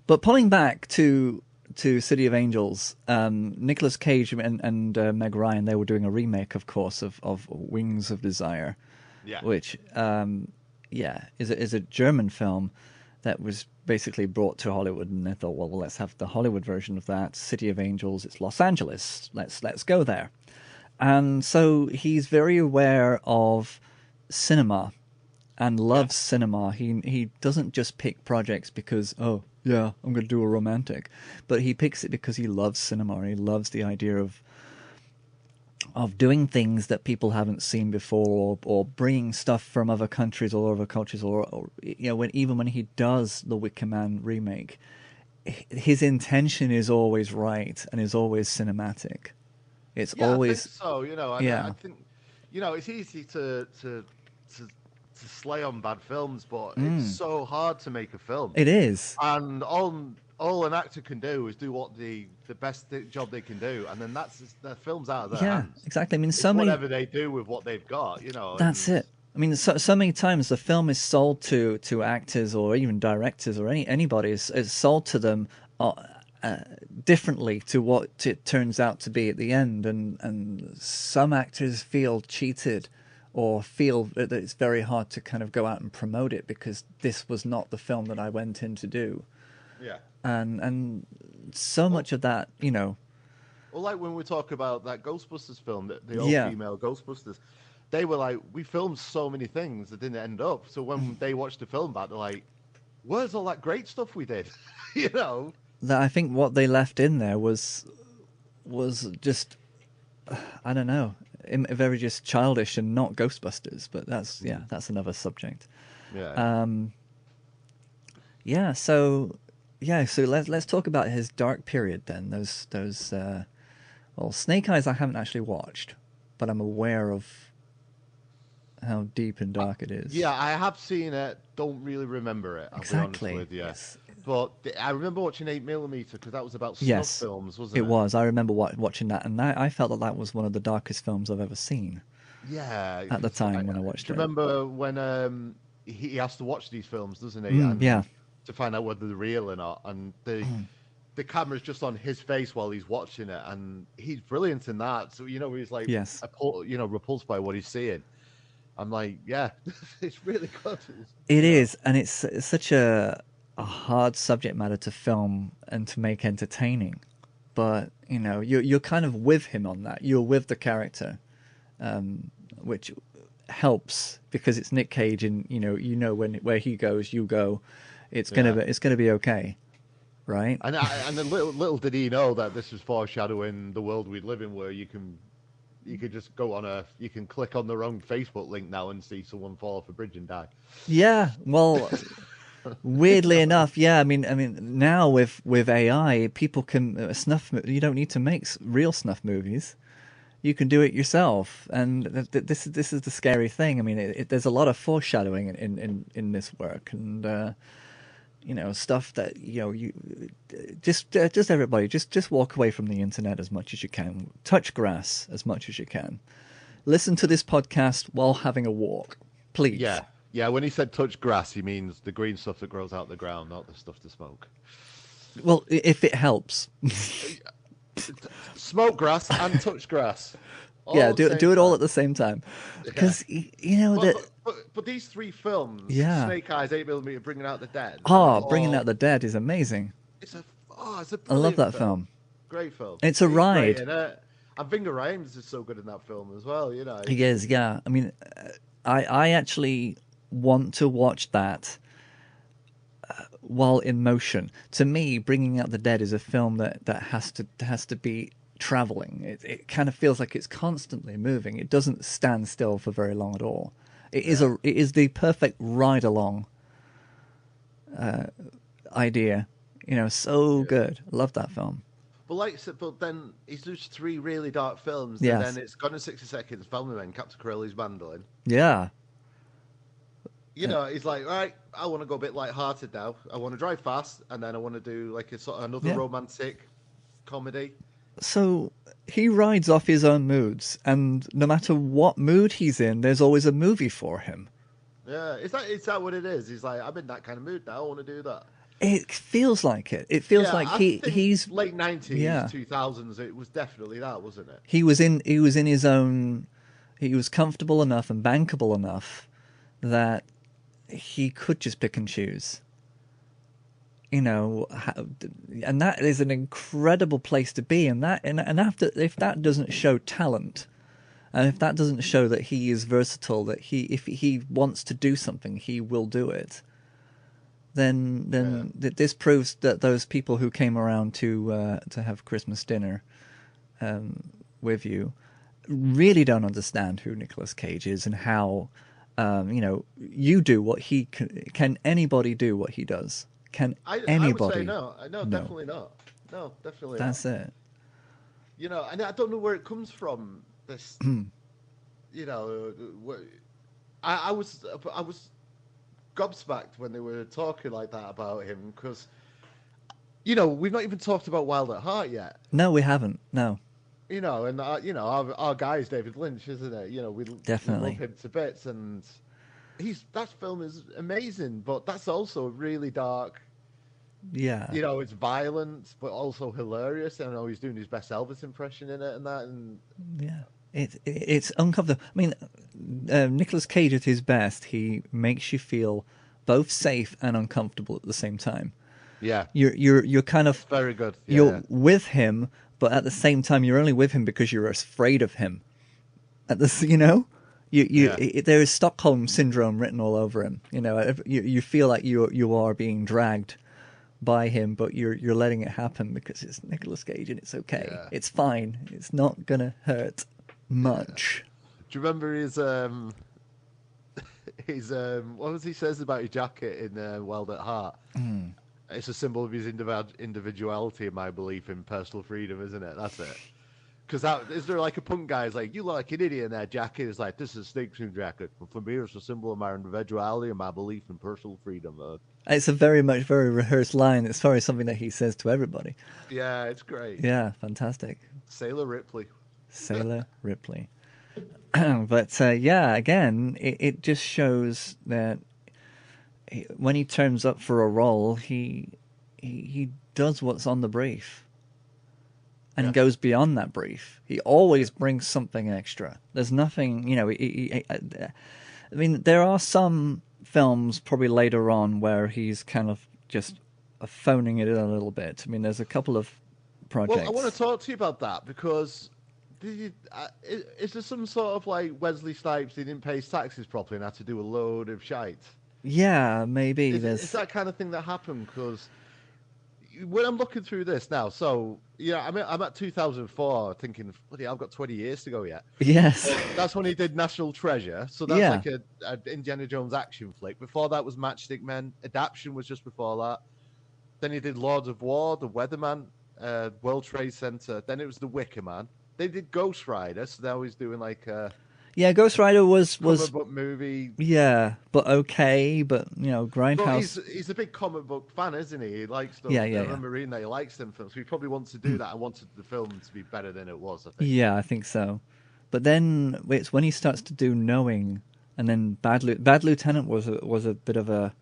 But pulling back to City of Angels, Nicolas Cage and Meg Ryan, they were doing a remake, of course, of Wings of Desire, which is a German film that was basically brought to Hollywood, and they thought, well, let's have the Hollywood version of that. City of Angels, it's Los Angeles. Let's go there. And so he's very aware of cinema and loves cinema. He doesn't just pick projects because, oh, yeah, I'm going to do a romantic. But he picks it because he loves cinema. He loves the idea of doing things that people haven't seen before, or bringing stuff from other countries or other cultures, or even when he does the Wicker Man remake, his intention is always right and is always cinematic. It's always I think so. I think it's easy to slay on bad films, but it's so hard to make a film. It is, and all an actor can do is do what the best job they can do, and then the film's out of their hands. Exactly. I mean, it's whatever they do with what they've got, That's it. I mean, so many times the film is sold to actors or even directors or anybody is sold to them differently to what it turns out to be at the end, and some actors feel cheated or feel that it's very hard to kind of go out and promote it because this was not the film that I went in to do. Yeah. And so much of that, Well, like when we talk about that Ghostbusters film, the all-female Ghostbusters, they were like, we filmed so many things that didn't end up. So when they watched the film back, they're like, where's all that great stuff we did? That I think what they left in there was just, I don't know, very just childish and not Ghostbusters. But that's another subject. Yeah. So let's talk about his dark period then. Those Snake Eyes I haven't actually watched, but I'm aware of how deep and dark it is. Yeah, I have seen it. Don't really remember it. I'll be honest with you. Yes. But I remember watching 8mm because that was about snuff films, wasn't it? It was. I remember watching that, and I felt that was one of the darkest films I've ever seen. Yeah. At the time when I watched it. Remember when he has to watch these films, doesn't he? To find out whether they're real or not, and the camera's just on his face while he's watching it, and he's brilliant in that. So he's like, repulsed by what he's seeing. I'm like, yeah, it's really good. It is, and it's such a hard subject matter to film and to make entertaining, but you're kind of with him on that. You're with the character, which helps because it's Nic Cage, and where he goes, you go. It's gonna be okay, right? And then little did he know that this was foreshadowing the world we live in, where you could just you can click on the wrong Facebook link now and see someone fall off a bridge and die. Yeah, well, weirdly enough, I mean, now with AI, people can you don't need to make real snuff movies. You can do it yourself, and this is the scary thing. I mean, there's a lot of foreshadowing in this work, and stuff that you just everybody just walk away from the internet as much as you can. Touch grass as much as you can. Listen to this podcast while having a walk, please. Yeah. When he said touch grass, he means the green stuff that grows out the ground, not the stuff to smoke. Well, if it helps. Smoke grass and touch grass. Do it all at the same time, because But these three films, Snake Eyes, 8mm, Bringing Out the Dead. Bringing Out the Dead is amazing. It's a I love that film. Great film. It's a ride. And Vinga Rhymes is so good in that film as well. He is. Yeah. I mean, I actually want to watch that while in motion. To me, Bringing Out the Dead is a film that has to be traveling. It kind of feels like it's constantly moving. It doesn't stand still for very long at all. It is the perfect ride along idea. So good. I love that film. But then he's just three really dark films. Yes. And then it's Gone in 60 Seconds, Family Man, Captain Corelli's Mandolin. Yeah. He's like, all right, I want to go a bit light-hearted now. I want to drive fast, and then I want to do like another romantic comedy. So he rides off his own moods, and no matter what mood he's in, there's always a movie for him. Yeah, is that what it is? He's like, I'm in that kind of mood now. I want to do that. It feels like it. It feels like he's late 90s, 2000s. It was definitely that, wasn't it? He was in his own. He was comfortable enough and bankable enough that he could just pick and choose. And that is an incredible place to be. And if that doesn't show talent, and if that doesn't show that he is versatile, that if he wants to do something, he will do it. Then this proves that those people who came around to have Christmas dinner with you really don't understand who Nicolas Cage is and how you do what he can. Anybody do what he does? Can anybody? I would say no. No, definitely not. No, definitely not. That's it. And I don't know where it comes from. This, I was gobsmacked when they were talking like that about him because, we've not even talked about Wild at Heart yet. No, we haven't. No. Our guy is David Lynch, isn't it? We definitely love him to bits, and that film is amazing, but that's also really dark. Yeah. It's violent, but also hilarious. I know he's doing his best Elvis impression in it and that. And yeah, it's uncomfortable. I mean, Nicolas Cage at his best, he makes you feel both safe and uncomfortable at the same time. Yeah. You're kind of very good. Yeah. You're with him, but at the same time, you're only with him because you're afraid of him. There is Stockholm syndrome written all over him. You feel like you are being dragged by him, but you're letting it happen because it's Nicolas Cage and it's okay. Yeah. It's fine. It's not gonna hurt much. Yeah. Do you remember his what was he says about his jacket in Wild at Heart? Mm. It's a symbol of his individuality and my belief in personal freedom, isn't it? That's it. Because is there like a punk guy who's like, you look like an idiot in that jacket? It's like, this is a snakeskin jacket. But for me, it's a symbol of my individuality and my belief in personal freedom. It's a very rehearsed line. It's probably something that he says to everybody. Yeah, it's great. Yeah, fantastic. Sailor Ripley. Sailor Ripley. But again, it just shows that when he turns up for a role, he does what's on the brief. And he goes beyond that brief. He always brings something extra. There's nothing, I mean, there are some films probably later on where he's kind of just phoning it in a little bit. I mean, there's a couple of projects. Well, I want to talk to you about that because is there some sort of like Wesley Snipes, he didn't pay his taxes properly and had to do a load of shite? Yeah, maybe. Is that kind of thing that happened? Because when I'm looking through this now, so I'm at 2004, thinking, bloody, I've got 20 years to go yet. Yes, that's when he did National Treasure. So that's like a Indiana Jones action flick. Before that was Matchstick Men. Adaption was just before that. Then he did Lords of War, The Weatherman, World Trade Center. Then it was The Wicker Man. They did Ghost Rider, so now he's doing like Ghost Rider was comic book movie. Yeah, but okay, but Grindhouse. But he's a big comic book fan, isn't he? He likes them. Yeah. I remember reading that he likes them films. So he probably wants to do that. I wanted the film to be better than it was, I think. Yeah, I think so. But then it's when he starts to do Knowing, and then Bad Lieutenant was a bit of a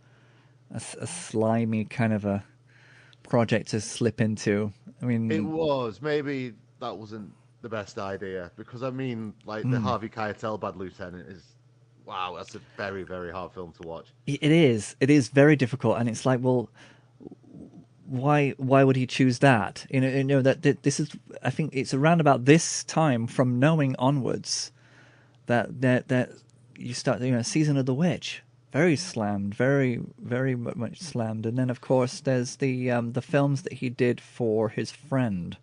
slimy kind of a project to slip into. I mean, it was. Maybe that wasn't the best idea because I mean, like the Harvey Keitel Bad Lieutenant is, wow, that's a very, very hard film to watch. It is very difficult, and it's like, well, why would he choose that? That this is, I think it's around about this time from Knowing onwards that you start, Season of the Witch, very slammed, very, very much slammed, and then of course there's the films that he did for his friend.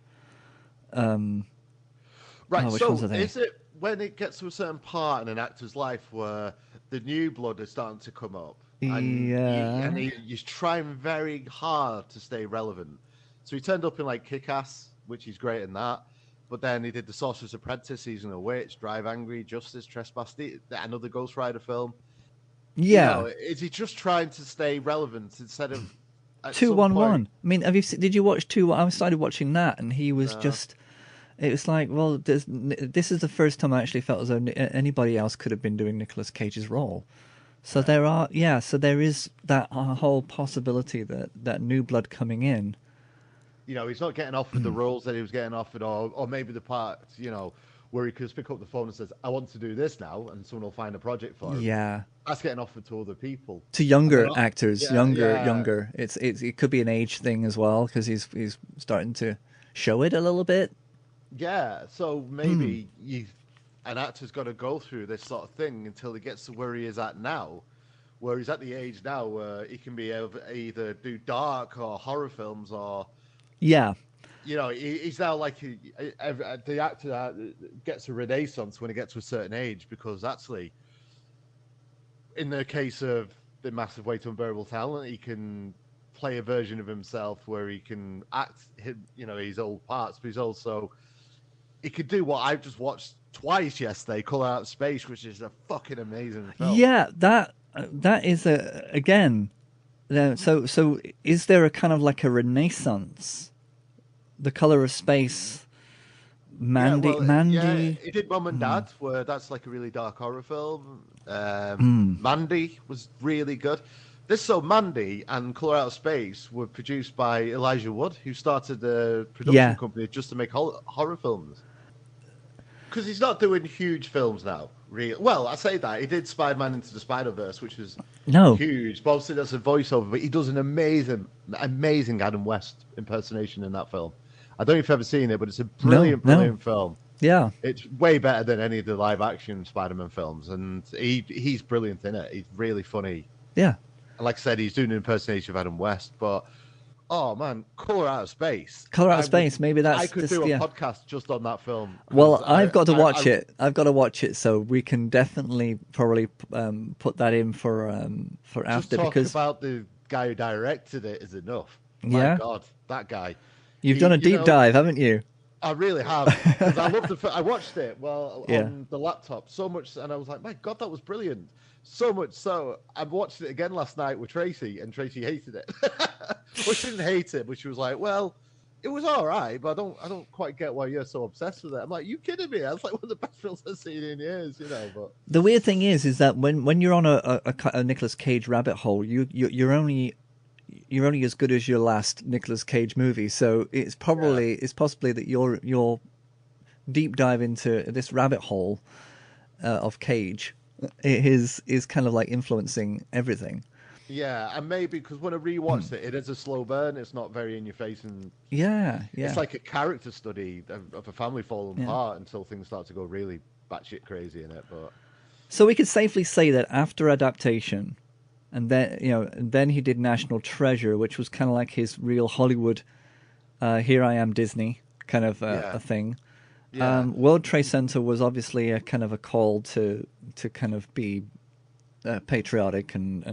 Right, so is it when it gets to a certain part in an actor's life where the new blood is starting to come up? And he's trying very hard to stay relevant. So he turned up in like Kick-Ass, which he's great in that. But then he did The Sorcerer's Apprentice, Season of Witch, Drive Angry, Justice, Trespass, another Ghost Rider film. Yeah. Is he just trying to stay relevant instead of... 211. I mean, did you watch 2? I started watching that, and he was just... It was like, well, this is the first time I actually felt as though anybody else could have been doing Nicolas Cage's role. So there is that whole possibility that new blood coming in. He's not getting offered the roles that he was getting offered, or maybe the parts, where he could just pick up the phone and says, "I want to do this now," and someone will find a project for him. Yeah, that's getting offered to other people, to younger actors, younger. It could be an age thing as well because he's starting to show it a little bit. Yeah, so maybe an actor's got to go through this sort of thing until he gets to where he is at now, where he's at the age now where he can be able to either do dark or horror films or... Yeah. He's now like the actor gets a renaissance when he gets to a certain age, because actually, in the case of the Massive Weight of Unbearable Talent, he can play a version of himself where he can act his old parts, but he could do what I've just watched twice yesterday, Colour Out of Space, which is a fucking amazing film. Yeah, that is again. So is there a kind of like a renaissance? The Colour of Space, Mandy. Yeah, he did Mum and Dad, where that's like a really dark horror film. Mandy was really good. Mandy and Colour Out of Space were produced by Elijah Wood, who started a production company just to make horror films. Because he's not doing huge films now. Well, I say that. He did Spider-Man Into the Spider-Verse, which was huge. Bob Saget does a voiceover, but he does an amazing Adam West impersonation in that film. I don't know if you've ever seen it, but it's a brilliant film. Yeah. It's way better than any of the live-action Spider-Man films, and he's brilliant in it. He's really funny. Yeah. And like I said, he's doing an impersonation of Adam West, but... Oh man, Colour Out of Space. Colour Out of Space. Maybe that's. I could do a podcast just on that film. Well, I've got to watch it. I've got to watch it, so we can definitely probably put that in for after. Talk because about the guy who directed it is enough. My God, that guy. You've done a deep dive, haven't you? I really have. Because I loved I watched it on the laptop so much, and I was like, my God, that was brilliant. So much so, I watched it again last night with Tracy, and Tracy hated it. Well, she didn't hate it, but she was like, well, it was all right, but I don't quite get why you're so obsessed with it. I'm like, you kidding me? That's like one of the best films I've seen in years, But the weird thing is that when you're on a Nicolas Cage rabbit hole, you're only as good as your last Nicolas Cage movie. So it's possibly that your deep dive into this rabbit hole of Cage is kind of like influencing everything. Yeah, and maybe because when I rewatched it is a slow burn. It's not very in your face, and it's like a character study of a family falling apart until things start to go really batshit crazy in it. But so we could safely say that after adaptation, and then he did National Treasure, which was kind of like his real Hollywood, here I am Disney kind of a thing. Yeah. World Trade Center was obviously a kind of a call to kind of be patriotic and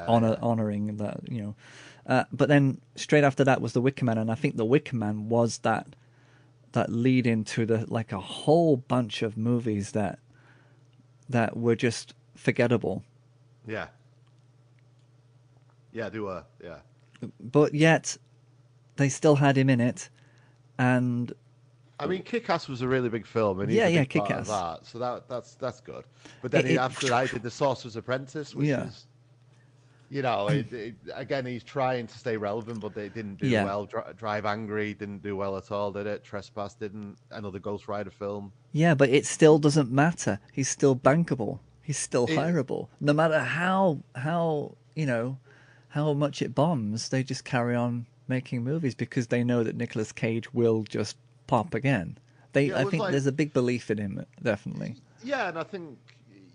honoring that, but then straight after that was The Wicker Man, and I think The Wicker Man was that lead into a whole bunch of movies that were just forgettable. Yeah, they were. Yeah, but yet they still had him in it, and. I mean, Kick-Ass was a really big film, and he's a big part of that, so that's good. But then after that, he did The Sorcerer's Apprentice, which is, again, he's trying to stay relevant, but they didn't do well. Drive Angry didn't do well at all, did it? Trespass didn't. Another Ghost Rider film. Yeah, but it still doesn't matter. He's still bankable. He's still hireable. No matter how much it bombs, they just carry on making movies because they know that Nicolas Cage will just pop again. I think there's a big belief in him, definitely. Yeah, and I think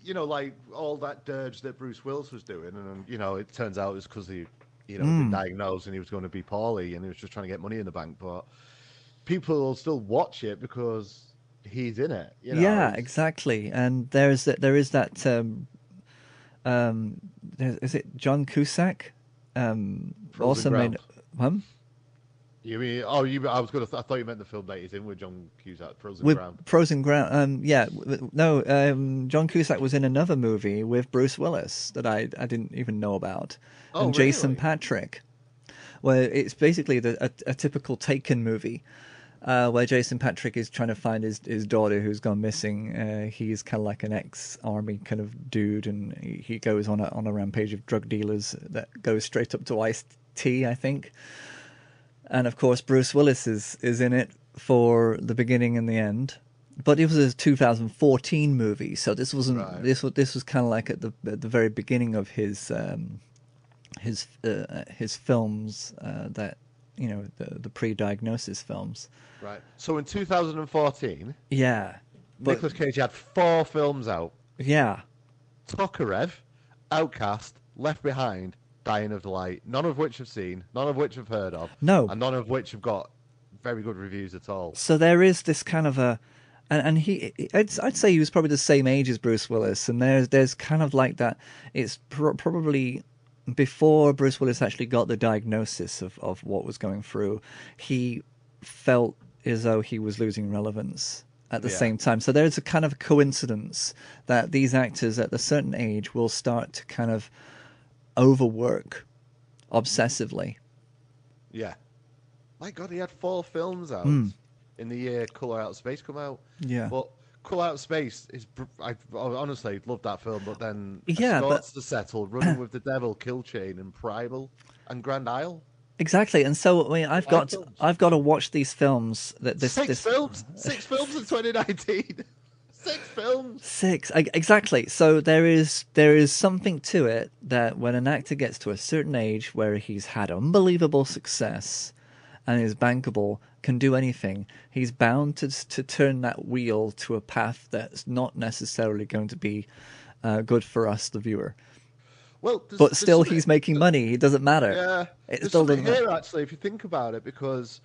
like all that dirge that Bruce Willis was doing, and it turns out it was because he been diagnosed and he was going to be poorly and he was just trying to get money in the bank. But people will still watch it because he's in it. Yeah, exactly. And there is that. Is it John Cusack? Also made. You mean? Oh, I thought you meant the film that he's in with John Cusack, Frozen Ground. Frozen Ground. John Cusack was in another movie with Bruce Willis that I didn't even know about, and Jason Patric, where it's basically a typical Taken movie, where Jason Patric is trying to find his daughter who's gone missing. He's kind of like an ex-army kind of dude, and he goes on a rampage of drug dealers that goes straight up to Ice-T, I think. And of course, Bruce Willis is in it for the beginning and the end. But it was a 2014 movie, so this wasn't. Right. This was kind of like at the very beginning of his films that, you know, the pre-diagnosis films. Right. So in 2014, yeah, Nicolas Cage had 4 films out. Yeah. Tokarev, Outcast, Left Behind, Dying of Delight. None of which I've seen, none of which I've heard of. No. And none of which have got very good reviews at all. So there is this kind of a, and I'd say he was probably the same age as Bruce Willis, and there's kind of like that. It's probably before Bruce Willis actually got the diagnosis of what was going through. He felt as though he was losing relevance at the same time. So there's a kind of coincidence that these actors at a certain age will start to kind of overwork obsessively. Yeah. My God, he had 4 films out in the year Colour Out of Space come out. Yeah. But Colour Out of Space is... I honestly loved that film, but then... Yeah, Scores to Settle, Running with the Devil, Kill Chain, and Primal, and Grand Isle. Exactly, and so I mean, I've got to watch these films. Six films in 2019. 6 films. 6, exactly. So there is something to it that when an actor gets to a certain age where he's had unbelievable success and is bankable, can do anything, he's bound to turn that wheel to a path that's not necessarily going to be good for us, the viewer. Well, but still, he's making money. It doesn't matter. Yeah, it there's still something doesn't here matter. actually, if you think about it, because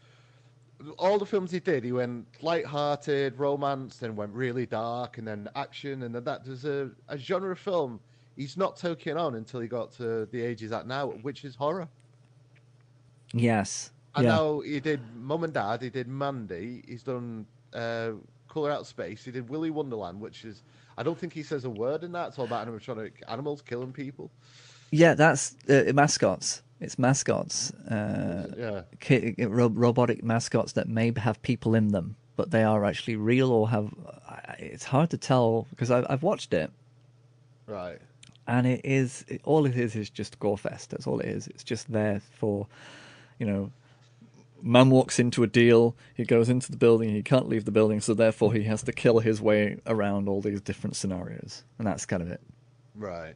all the films he did, he went light-hearted, romance, then went really dark, and then action, and then that. There's a genre of film he's not taking on until he got to the age he's at now, which is horror. Yes. And now he did Mum and Dad, he did Mandy, he's done Colour Out of Space, he did Willy Wonderland, which is, I don't think he says a word in that. It's all about animatronic animals killing people. Yeah, that's mascots. It's mascots. Robotic mascots that may have people in them, but they are actually real or have... It's hard to tell because I've watched it. Right. And all it is just gore fest. That's all it is. It's just there for, you know... Man walks into a deal, he goes into the building, he can't leave the building, so therefore he has to kill his way around all these different scenarios. And that's kind of it. Right.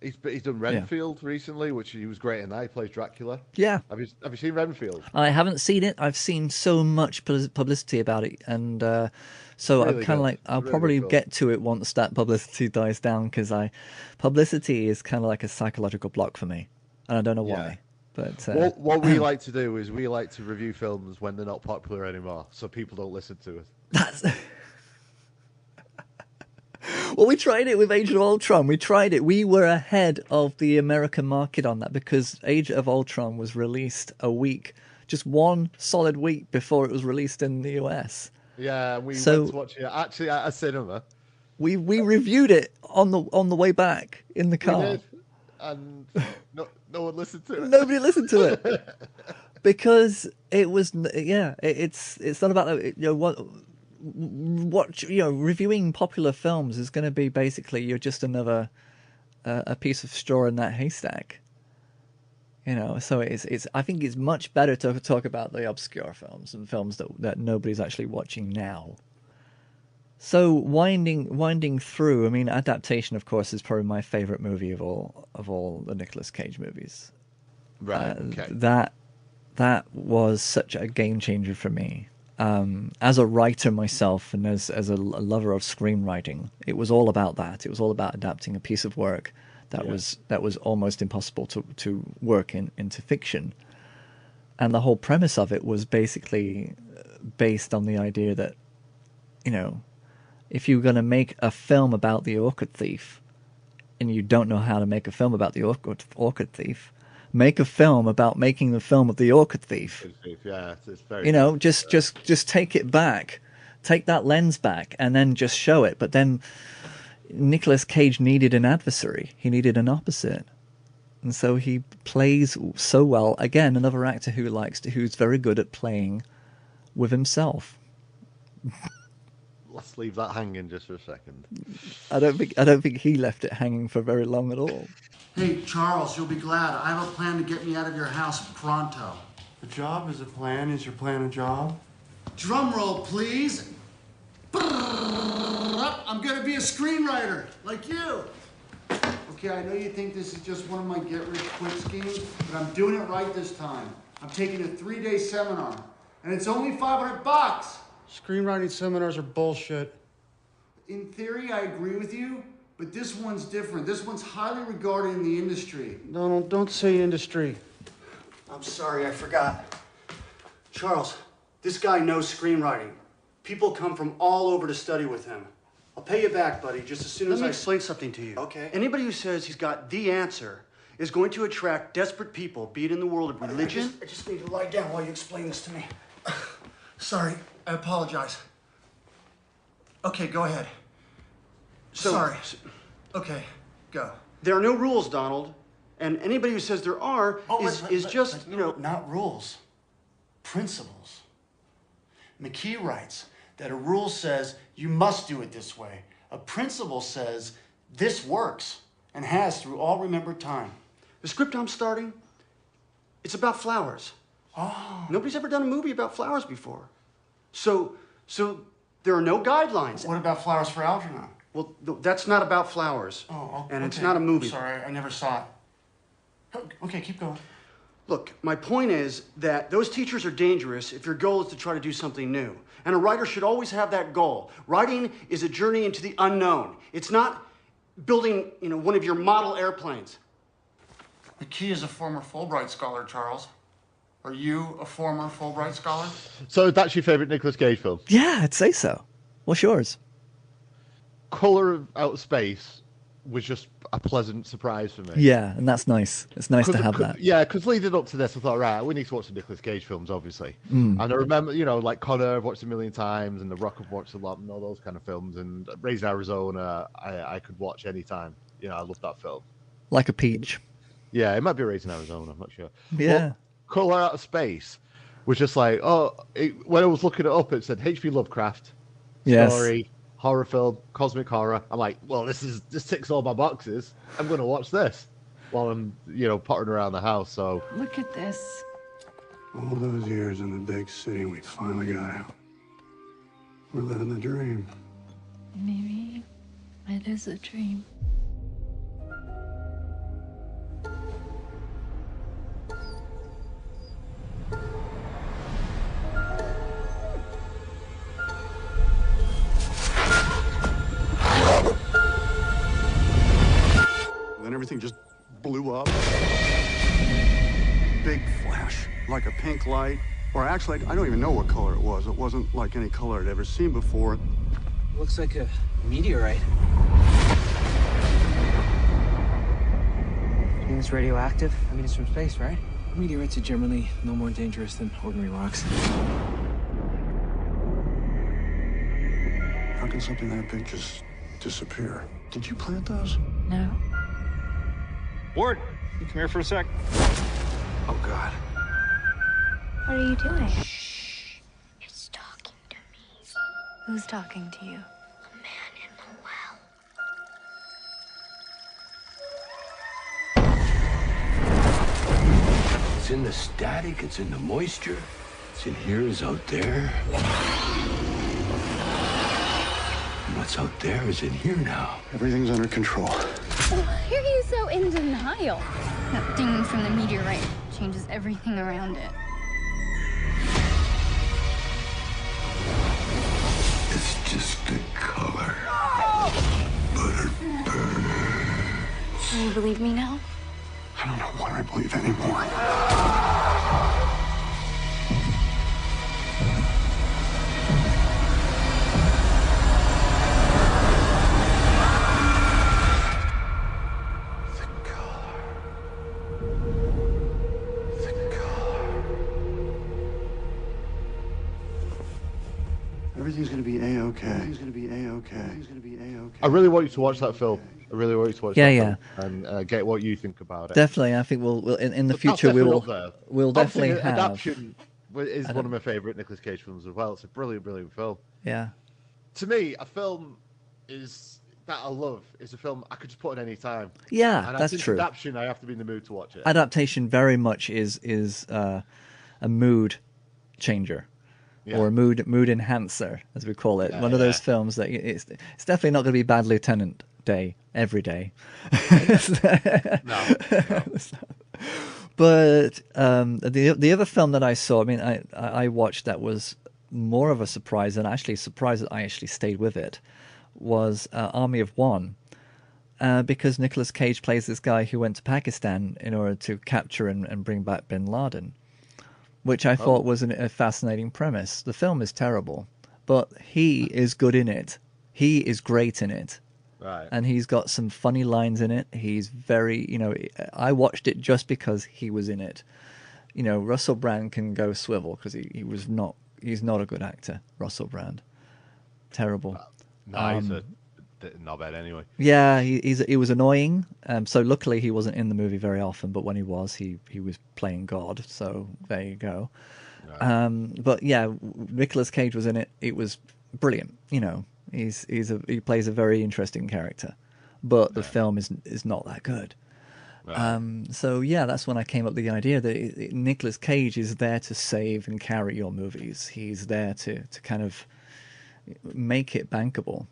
He's done Renfield recently, which he was great in that. He plays Dracula. Yeah. Have you seen Renfield? I haven't seen it. I've seen so much publicity about it. And so Really I'm kind of like, I'll probably get to it once that publicity dies down, because publicity is kind of like a psychological block for me. And I don't know why. But what we like to do is we like to review films when they're not popular anymore, so people don't listen to us. Well, we tried it with Age of Ultron. We tried it. We were ahead of the American market on that because Age of Ultron was released just one solid week before it was released in the US. Yeah, we went to watch it actually at a cinema. We reviewed it on the way back in the car. We did. And no one listened to it. Nobody listened to it because it was it's not about reviewing popular films is going to be basically you're just another a piece of straw in that haystack. So it's I think it's much better to talk about the obscure films and films that nobody's actually watching now. So winding through, I mean, adaptation, of course, is probably my favorite movie of all the Nicolas Cage movies. Right. Okay. That was such a game changer for me. As a writer myself, and as a lover of screenwriting, it was all about that. It was all about adapting a piece of work that was almost impossible to work into fiction. And the whole premise of it was basically based on the idea that, if you're going to make a film about the orchid thief and you don't know how to make a film about the orchid thief, make a film about making the film of the orchid thief. Yeah, it's very... Just take it back. Take that lens back and then just show it. But then Nicolas Cage needed an adversary. He needed an opposite. And so he plays so well. Again, another actor who's very good at playing with himself. Let's leave that hanging just for a second. I don't think he left it hanging for very long at all. Hey, Charles, you'll be glad. I have a plan to get me out of your house pronto. A job is a plan. Is your plan a job? Drum roll, please. I'm gonna be a screenwriter, like you. Okay, I know you think this is just one of my get-rich-quick schemes, but I'm doing it right this time. I'm taking a 3-day seminar, and it's only $500. Screenwriting seminars are bullshit. In theory, I agree with you, but this one's different. This one's highly regarded in the industry. No, don't say industry. I'm sorry, I forgot. Charles, this guy knows screenwriting. People come from all over to study with him. I'll pay you back, buddy, just as soon as I... Let me explain something to you. Okay. Anybody who says he's got the answer is going to attract desperate people, be it in the world of religion... I just need to lie down while you explain this to me. Sorry, I apologize. Okay, go ahead. Sorry. Okay, go. There are no rules, Donald. And anybody who says there are is just, you know... Not rules. Principles. McKee writes that a rule says you must do it this way. A principle says this works and has through all remembered time. The script I'm starting, it's about flowers. Oh. Nobody's ever done a movie about flowers before. So there are no guidelines. What about Flowers for Algernon? Well, that's not about flowers. Oh, okay. And it's not a movie. Sorry, I never saw it. Okay, keep going. Look, my point is that those teachers are dangerous if your goal is to try to do something new. And a writer should always have that goal. Writing is a journey into the unknown. It's not building, one of your model airplanes. McKee is a former Fulbright scholar, Charles. Are you a former Fulbright scholar? So that's your favourite Nicolas Cage film? Yeah, I'd say so. What's yours? Colour of Outer Space was just a pleasant surprise for me. Yeah, and that's nice. It's nice to have that. Yeah, because leading up to this, I thought, right, we need to watch the Nicolas Cage films, obviously. Mm. And I remember, like Connor, I've watched a million times, and The Rock I've watched a lot, and all those kind of films. And Raising Arizona, I could watch any time. I love that film. Like a peach. Yeah, it might be Raising Arizona, I'm not sure. Yeah. But Colour Out of Space was just like, when I was looking it up, it said H.P. Lovecraft story, horror film, cosmic horror. I'm like, well, this ticks all my boxes. I'm going to watch this while I'm, pottering around the house. So Look at this. All those years in the big city, we finally got out. We're living the dream. Maybe it is a dream. Then everything just blew up. Big flash, like a pink light. Or actually, I don't even know what color it was. It wasn't like any color I'd ever seen before. Looks like a meteorite. You think it's radioactive? I mean, it's from space, right? Meteorites are generally no more dangerous than ordinary rocks. How can something that big just disappear? Did you plant those? No. Ward, you come here for a sec. Oh, God. What are you doing? Shh. It's talking to me. Who's talking to you? A man in the well. It's in the static, it's in the moisture. It's in here, is out there. And what's out there is in here now. Everything's under control. Why are you so in denial? That thing from the meteorite changes everything around it. It's just a color. But it burns. Do you believe me now? I don't know what I believe anymore. Everything's gonna be A-okay. Everything's gonna be A-okay. Everything's gonna be A-okay. I really want you to watch that film. I really want you to watch that film and get what you think about it. Definitely, I think we'll in the future we'll definitely have. It's one of my favourite Nicolas Cage films as well. It's a brilliant, brilliant film. Yeah. To me, a film that I love is a film I could just put on any time. Yeah, and that's true. Adaptation, I have to be in the mood to watch it. Adaptation very much is a mood changer. Yeah. Or a mood enhancer, as we call it. One of those films that it's definitely not going to be Bad Lieutenant Day every day. No. But the other film that I saw, I mean, I watched that was more of a surprise, and actually surprised that I actually stayed with it, was Army of One. Because Nicolas Cage plays this guy who went to Pakistan in order to capture and bring back bin Laden, which I thought was a fascinating premise. The film is terrible, but he is good in it. He is great in it. Right. And he's got some funny lines in it. He's very, I watched it just because he was in it. Russell Brand can go swivel because he's not a good actor, Russell Brand. Terrible. No, he's not bad anyway. Yeah, he was annoying. So luckily he wasn't in the movie very often, but when he was, he was playing God. So there you go. Right. But yeah, Nicolas Cage was in it. It was brilliant. He plays a very interesting character, but the film is not that good. Right. So yeah, that's when I came up with the idea that Nicolas Cage is there to save and carry your movies. He's there to kind of make it bankable,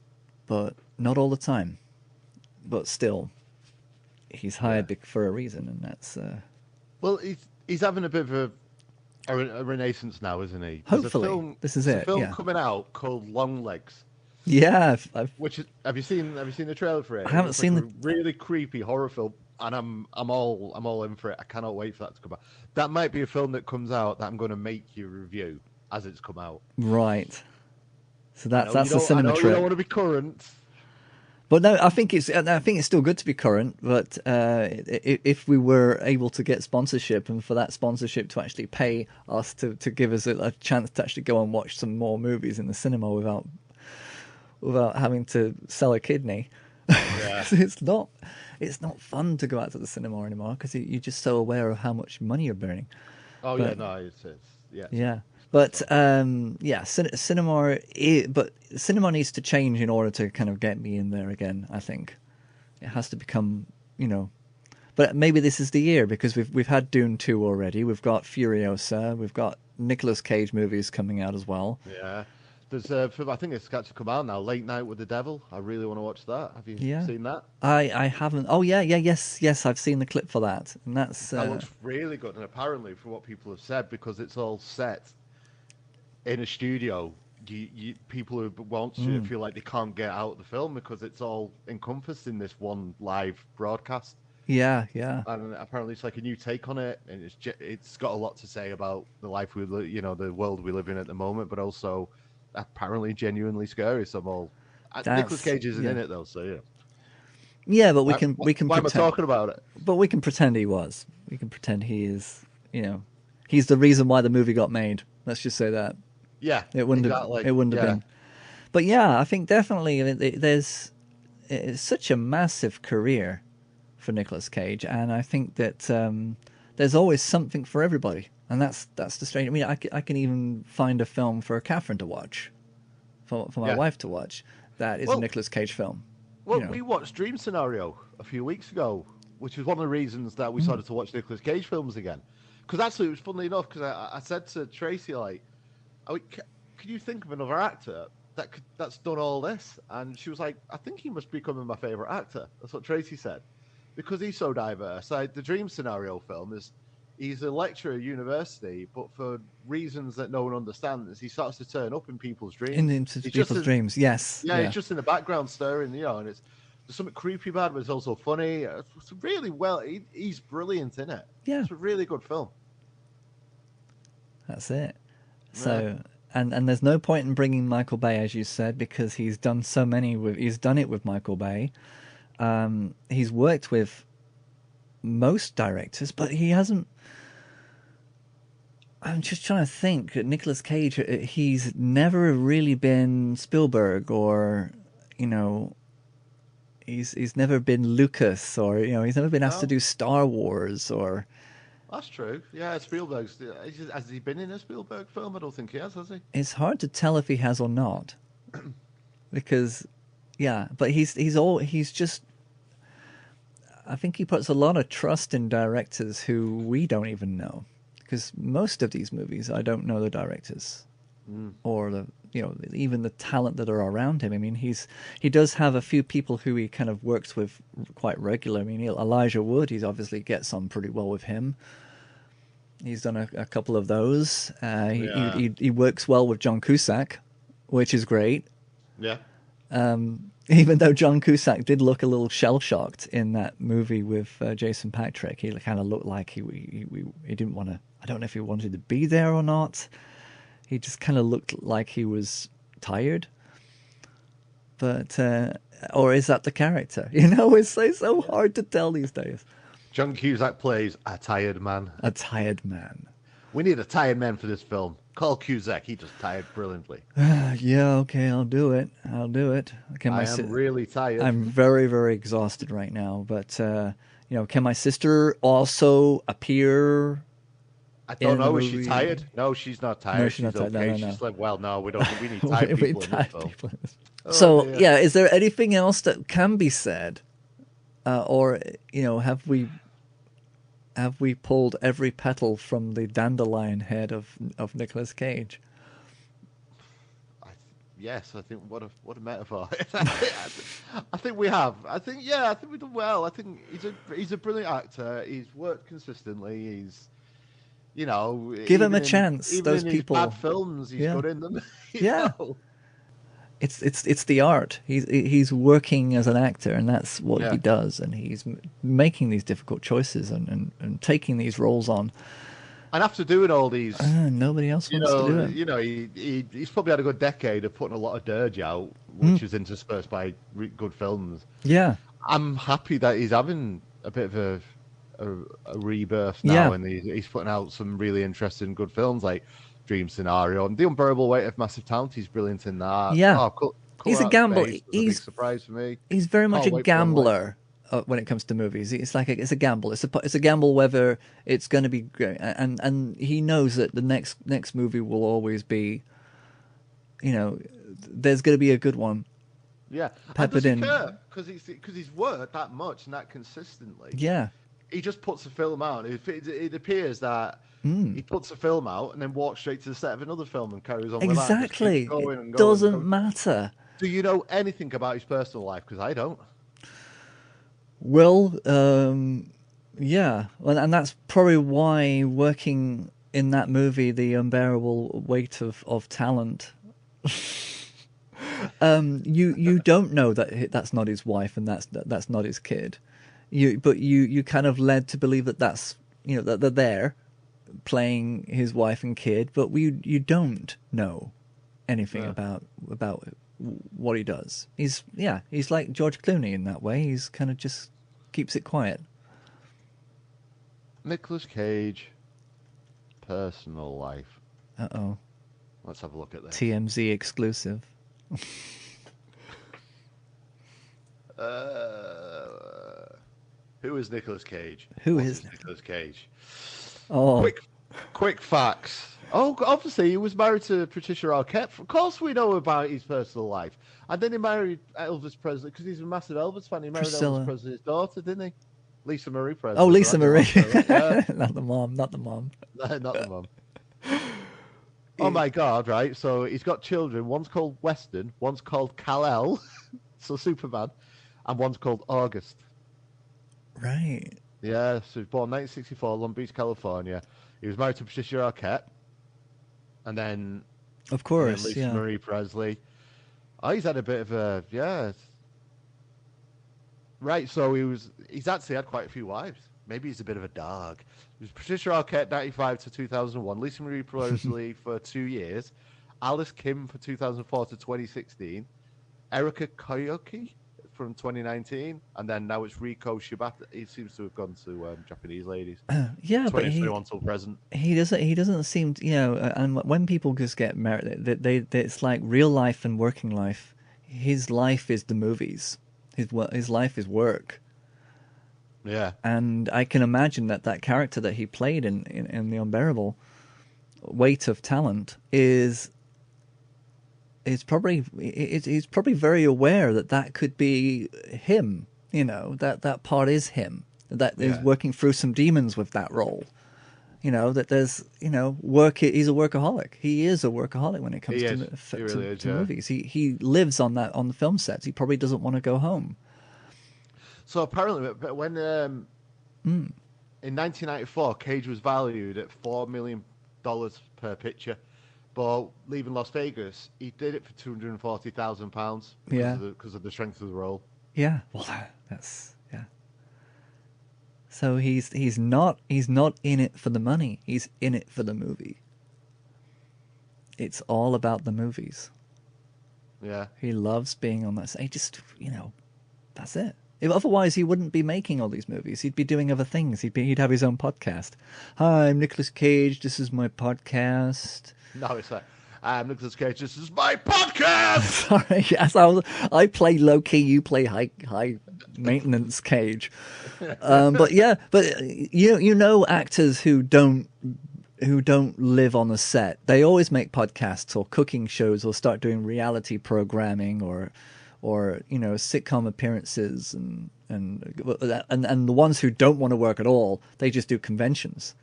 but not all the time. But still, he's hired for a reason, and that's. Well, he's having a bit of a renaissance now, isn't he? Hopefully, this is it. There's a film coming out called Long Legs. Yeah, have you seen the trailer for it? I haven't seen a really creepy horror film, and I'm all in for it. I cannot wait for that to come out. That might be a film that comes out that I'm going to make you review as it's come out. Right. So that's the cinema trip. You don't want to be current. But no, I think it's still good to be current. But if we were able to get sponsorship, and for that sponsorship to actually pay us to give us a chance to actually go and watch some more movies in the cinema without having to sell a kidney, yeah. it's not fun to go out to the cinema anymore because you're just so aware of how much money you're burning. Oh but, yeah, no, it's yeah. But cinema needs to change in order to kind of get me in there again. I think it has to become, But maybe this is the year because we've had Dune 2 already. We've got Furiosa. We've got Nicolas Cage movies coming out as well. Yeah. There's I think it's got to come out now. Late Night with the Devil. I really want to watch that. Have you seen that? I haven't. Oh yes. I've seen the clip for that, and that looks really good. And apparently, from what people have said, because it's all set in a studio, people who want to feel like they can't get out of the film because it's all encompassed in this one live broadcast. Yeah. And apparently, it's like a new take on it, and it's got a lot to say about the life the world we live in at the moment, but also. Apparently genuinely scary. Nicolas Cage isn't in it though, so yeah. Yeah, but we can why pretend. Am I talking about it? But we can pretend he was. We can pretend he is. He's the reason why the movie got made. Let's just say that. Yeah, it wouldn't have been. But yeah, I think definitely it's such a massive career for Nicolas Cage, and I think that there's always something for everybody. And that's the strange. I mean, I can even find a film for Catherine to watch, for my wife to watch. That is a Nicolas Cage film. Well, we watched Dream Scenario a few weeks ago, which was one of the reasons that we started to watch Nicolas Cage films again. Because actually, it was funnily enough, because I said to Tracy, like, can you think of another actor that's done all this? And she was like, I think he must be becoming my favourite actor. That's what Tracy said. Because he's so diverse. The Dream Scenario film is... He's a lecturer at university, but for reasons that no one understands, he starts to turn up in people's dreams. Into people's dreams, yes. Yeah, he's just in the background stirring, and there's something creepy about it, but it's also funny. It's really he's brilliant in it. Yeah. It's a really good film. That's it. So, and there's no point in bringing Michael Bay, as you said, because he's done so many he's done it with Michael Bay. He's worked with most directors, but he hasn't. I'm just trying to think. Nicolas Cage, he's never really been Spielberg, or he's never been Lucas, or he's never been asked to do Star Wars, or That's true. Yeah, Spielberg's. Has he been in a Spielberg film? I don't think he has he? It's hard to tell if he has or not, because, yeah, but he's just. I think he puts a lot of trust in directors who we don't even know, because most of these movies I don't know the directors or the even the talent that are around him. I mean, he does have a few people who he kind of works with quite regularly. I mean, Elijah Wood, he's obviously gets on pretty well with him. He's done a couple of those. He works well with John Cusack, which is great. Yeah. Even though John Cusack did look a little shell-shocked in that movie with Jason Patrick, he kind of looked like he didn't want to. I don't know if he wanted to be there or not. He just kind of looked like he was tired. But or is that the character? It's so hard to tell these days. John Cusack plays a tired man. A tired man. We need a tired man for this film. Call Cusack. He just tired brilliantly. Yeah, okay, I'll do it. I am really tired. I'm very, very exhausted right now. But, can my sister also appear? I don't know. Is she tired? No, she's not tired. No, she's not tired. Okay. No. She's like, well, no, we don't. We need tired people in this film. So, is there anything else that can be said? Or, have we pulled every petal from the dandelion head of Nicolas Cage? Yes, I think what a metaphor. I think we have. I think we've done well. I think he's a brilliant actor. He's worked consistently. He's give him a chance. Even those in people, his bad films, he's good in them. Yeah. It's the art. He's working as an actor, and that's what he does. And he's making these difficult choices and taking these roles on. And after doing all these, nobody else wants to do it. He's probably had a good decade of putting a lot of dirge out, which is interspersed by good films. Yeah, I'm happy that he's having a bit of a rebirth now, and he's putting out some really interesting good films like Dream Scenario and The Unbearable Weight of Massive Talent. He's brilliant in that. Yeah, he's a gambler. He's a big surprise for me. He's very much a gambler when it comes to movies. It's like it's a gamble. It's a gamble whether it's going to be great, and he knows that the next movie will always be, there's going to be a good one. Yeah, peppered in because he's worked that much and that consistently. Yeah, he just puts a film out. It appears that he puts a film out and then walks straight to the set of another film and carries on. Exactly, with that. It doesn't matter. Do you know anything about his personal life? Because I don't. Well, yeah, and that's probably why working in that movie, The Unbearable Weight of Talent, you don't know that that's not his wife and that's not his kid. But you kind of led to believe that's that they're there playing his wife and kid, but you don't know anything about what he does. He's like George Clooney in that way. He's kind of just keeps it quiet. Nicolas Cage, personal life. Uh-oh. Let's have a look at this. TMZ exclusive. Who is Nicolas Cage? Who is Nicolas Cage? Oh. Quick facts. Oh, obviously he was married to Patricia Arquette. Of course we know about his personal life. And then he married Elvis Presley because he's a massive Elvis fan. He married Elvis Presley's daughter, didn't he? Lisa Marie Presley. Oh, Lisa Marie. Yeah. Not the mom. No, not the mom. Oh my God! Right. So he's got children. One's called Weston. One's called Kal-El. So Superman, and one's called August. Right. Yeah. So he was born 1964, Long Beach, California. He was married to Patricia Arquette. And then, of course, Lisa Marie Presley. Oh, he's had a bit of a Right, so he's actually had quite a few wives. Maybe he's a bit of a dog. It was Patricia Arquette, 1995 to 2001. Lisa Marie Presley for 2 years. Alice Kim for 2004 to 2016. Erika Koyoki from 2019, and then now it's Riko Shibata. He seems to have gone to Japanese ladies. Yeah, but 2021 till present. He doesn't seem to, and when people just get married, it's like real life and working life. His life is the movies. His life is work. Yeah. And I can imagine that character that he played in The Unbearable Weight of Talent is probably he's probably very aware that could be him. You know, that part is him. That is working through some demons with that role. You know, that there's, you know, he's a workaholic. He is a workaholic when it comes to movies. He lives on the film sets. He probably doesn't want to go home. So apparently, when in 1994, Cage was valued at $4 million per picture, but leaving Las Vegas, he did it for £240,000 because of the strength of the role. Yeah, well, that's. So he's not in it for the money. He's in it for the movie. It's all about the movies. Yeah. He loves being on that. He just, you know, that's it. Otherwise, he wouldn't be making all these movies. He'd be doing other things. He'd have his own podcast. Hi, I'm Nicolas Cage. This is my podcast. No, it's like, I'm Nicolas Cage. This is my podcast. Sorry, yes, I play low key. You play high maintenance Cage. But you know actors who don't live on the set. They always make podcasts or cooking shows or start doing reality programming or you know, sitcom appearances and the ones who don't want to work at all, they just do conventions.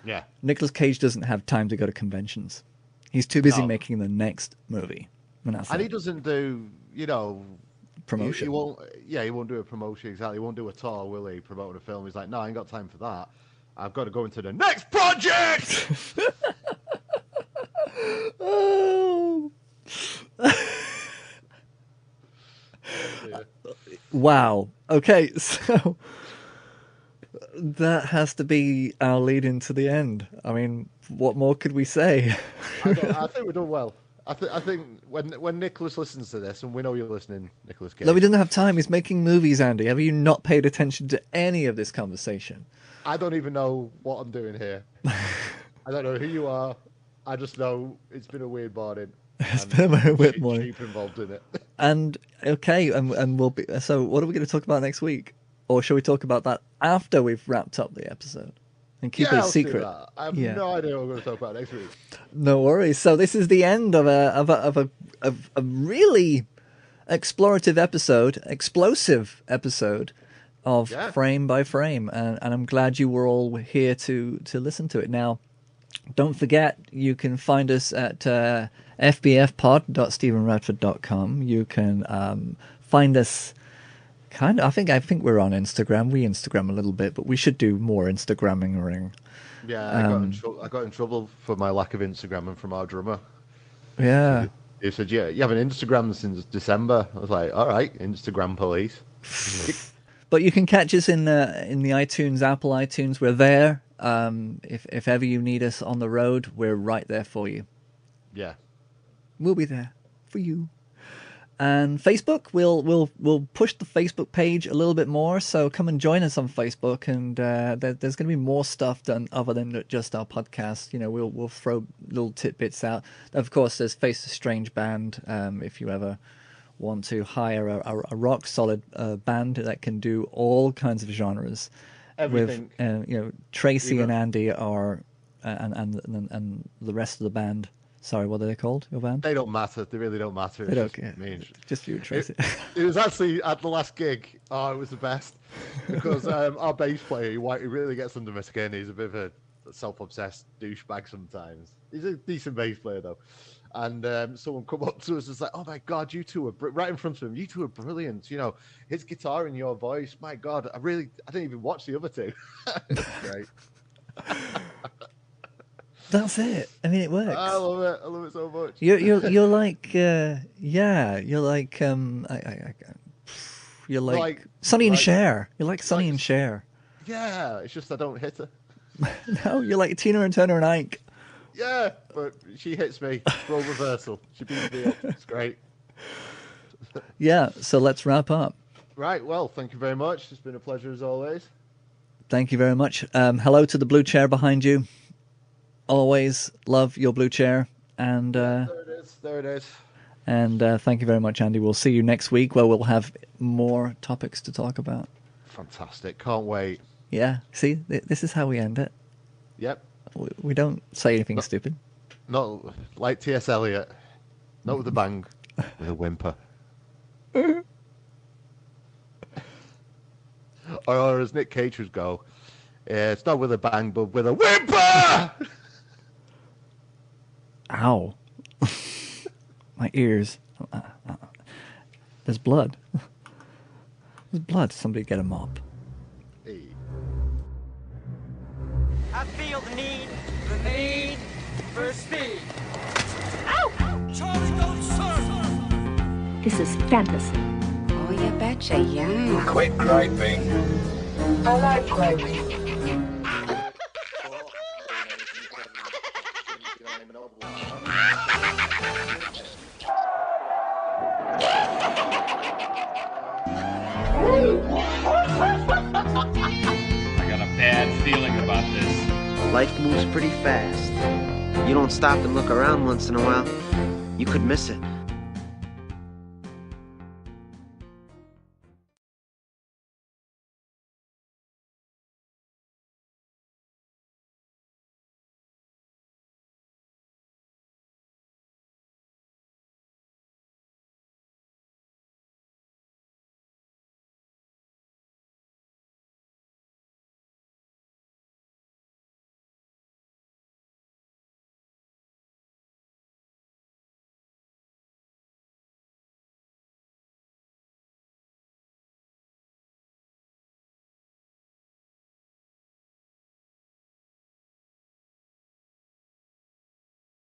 Yeah. Nicolas Cage doesn't have time to go to conventions. He's too busy making the next movie. And he doesn't do, you know, promotion. He won't do a promotion exactly. He won't do a tour, will he? Promoting a film. He's like, no, I ain't got time for that. I've got to go into the next project. Oh. Wow. Okay, so that has to be our lead into the end. I mean, what more could we say? I think we're doing well. I think when Nicholas listens to this, and we know you're listening, Nicholas Cage. No, we didn't have time. He's making movies, Andy. Have you not paid attention to any of this conversation? I don't even know what I'm doing here. I don't know who you are. I just know it's been a weird morning. It's been a weird morning. Cheap involved in it. And okay, and we'll be. So, what are we going to talk about next week? Or shall we talk about that after we've wrapped up the episode and keep it a secret? I have no idea what we're going to talk about next week. No worries. So this is the end of a really explorative episode, explosive episode of Frame by Frame, and I'm glad you were all here to listen to it. Now, don't forget, you can find us at fbfpod.stephenradford.com. You can find us I think we're on Instagram. We Instagram a little bit, but we should do more Instagramming. Yeah, I got in trouble for my lack of Instagram and from our drummer. Yeah. He said, yeah, you haven't Instagrammed since December. I was like, all right, Instagram police. But you can catch us in the iTunes, Apple iTunes. We're there. If ever you need us on the road, we're right there for you. Yeah. We'll be there for you. And Facebook, we'll push the Facebook page a little bit more. So come and join us on Facebook, and there's going to be more stuff done other than just our podcast. You know, we'll throw little tidbits out. Of course, there's Face the Strange Band. If you ever want to hire a rock solid band that can do all kinds of genres, everything. With you know, Tracy and Andy are and the rest of the band. Sorry, what are they called, your band? They don't matter. They really don't matter. They don't care. Just you and Tracy. It was actually at the last gig. Oh, it was the best. Because our bass player, he really gets under my skin. He's a bit of a self-obsessed douchebag sometimes. He's a decent bass player, though. And someone come up to us and was like, oh, my God, you two are... right in front of him, you two are brilliant. You know, his guitar and your voice, my God, I didn't even watch the other two. It's great. That's it. I mean, it works. I love it. I love it so much. You're like you're like Sonny and Cher. You're like Sonny and Cher. Yeah, it's just I don't hit her. No, you're like Tina and Turner and Ike. Yeah, but she hits me. Role reversal. She beats me up. It's great. Yeah, so let's wrap up. Right, well, thank you very much. It's been a pleasure as always. Thank you very much. Hello to the blue chair behind you. Always love your blue chair. And there it is. And thank you very much, Andy. We'll see you next week where we'll have more topics to talk about. fantastic. Can't wait. Yeah. See, this is how we end it. Yep. We don't say anything stupid. Not like T.S. Eliot. Not with a bang, with a whimper. Or as Nic Cage would go, it's not with a bang, but with a whimper! Ow. My ears. There's blood. There's blood. Somebody get a mop. Hey. I feel the need for speed. Ow! Charlie, don't surf! This is fantasy. Oh, you betcha, yeah. Quit griping. I like griping. I got a bad feeling about this. Life moves pretty fast. You don't stop and look around once in a while, you could miss it.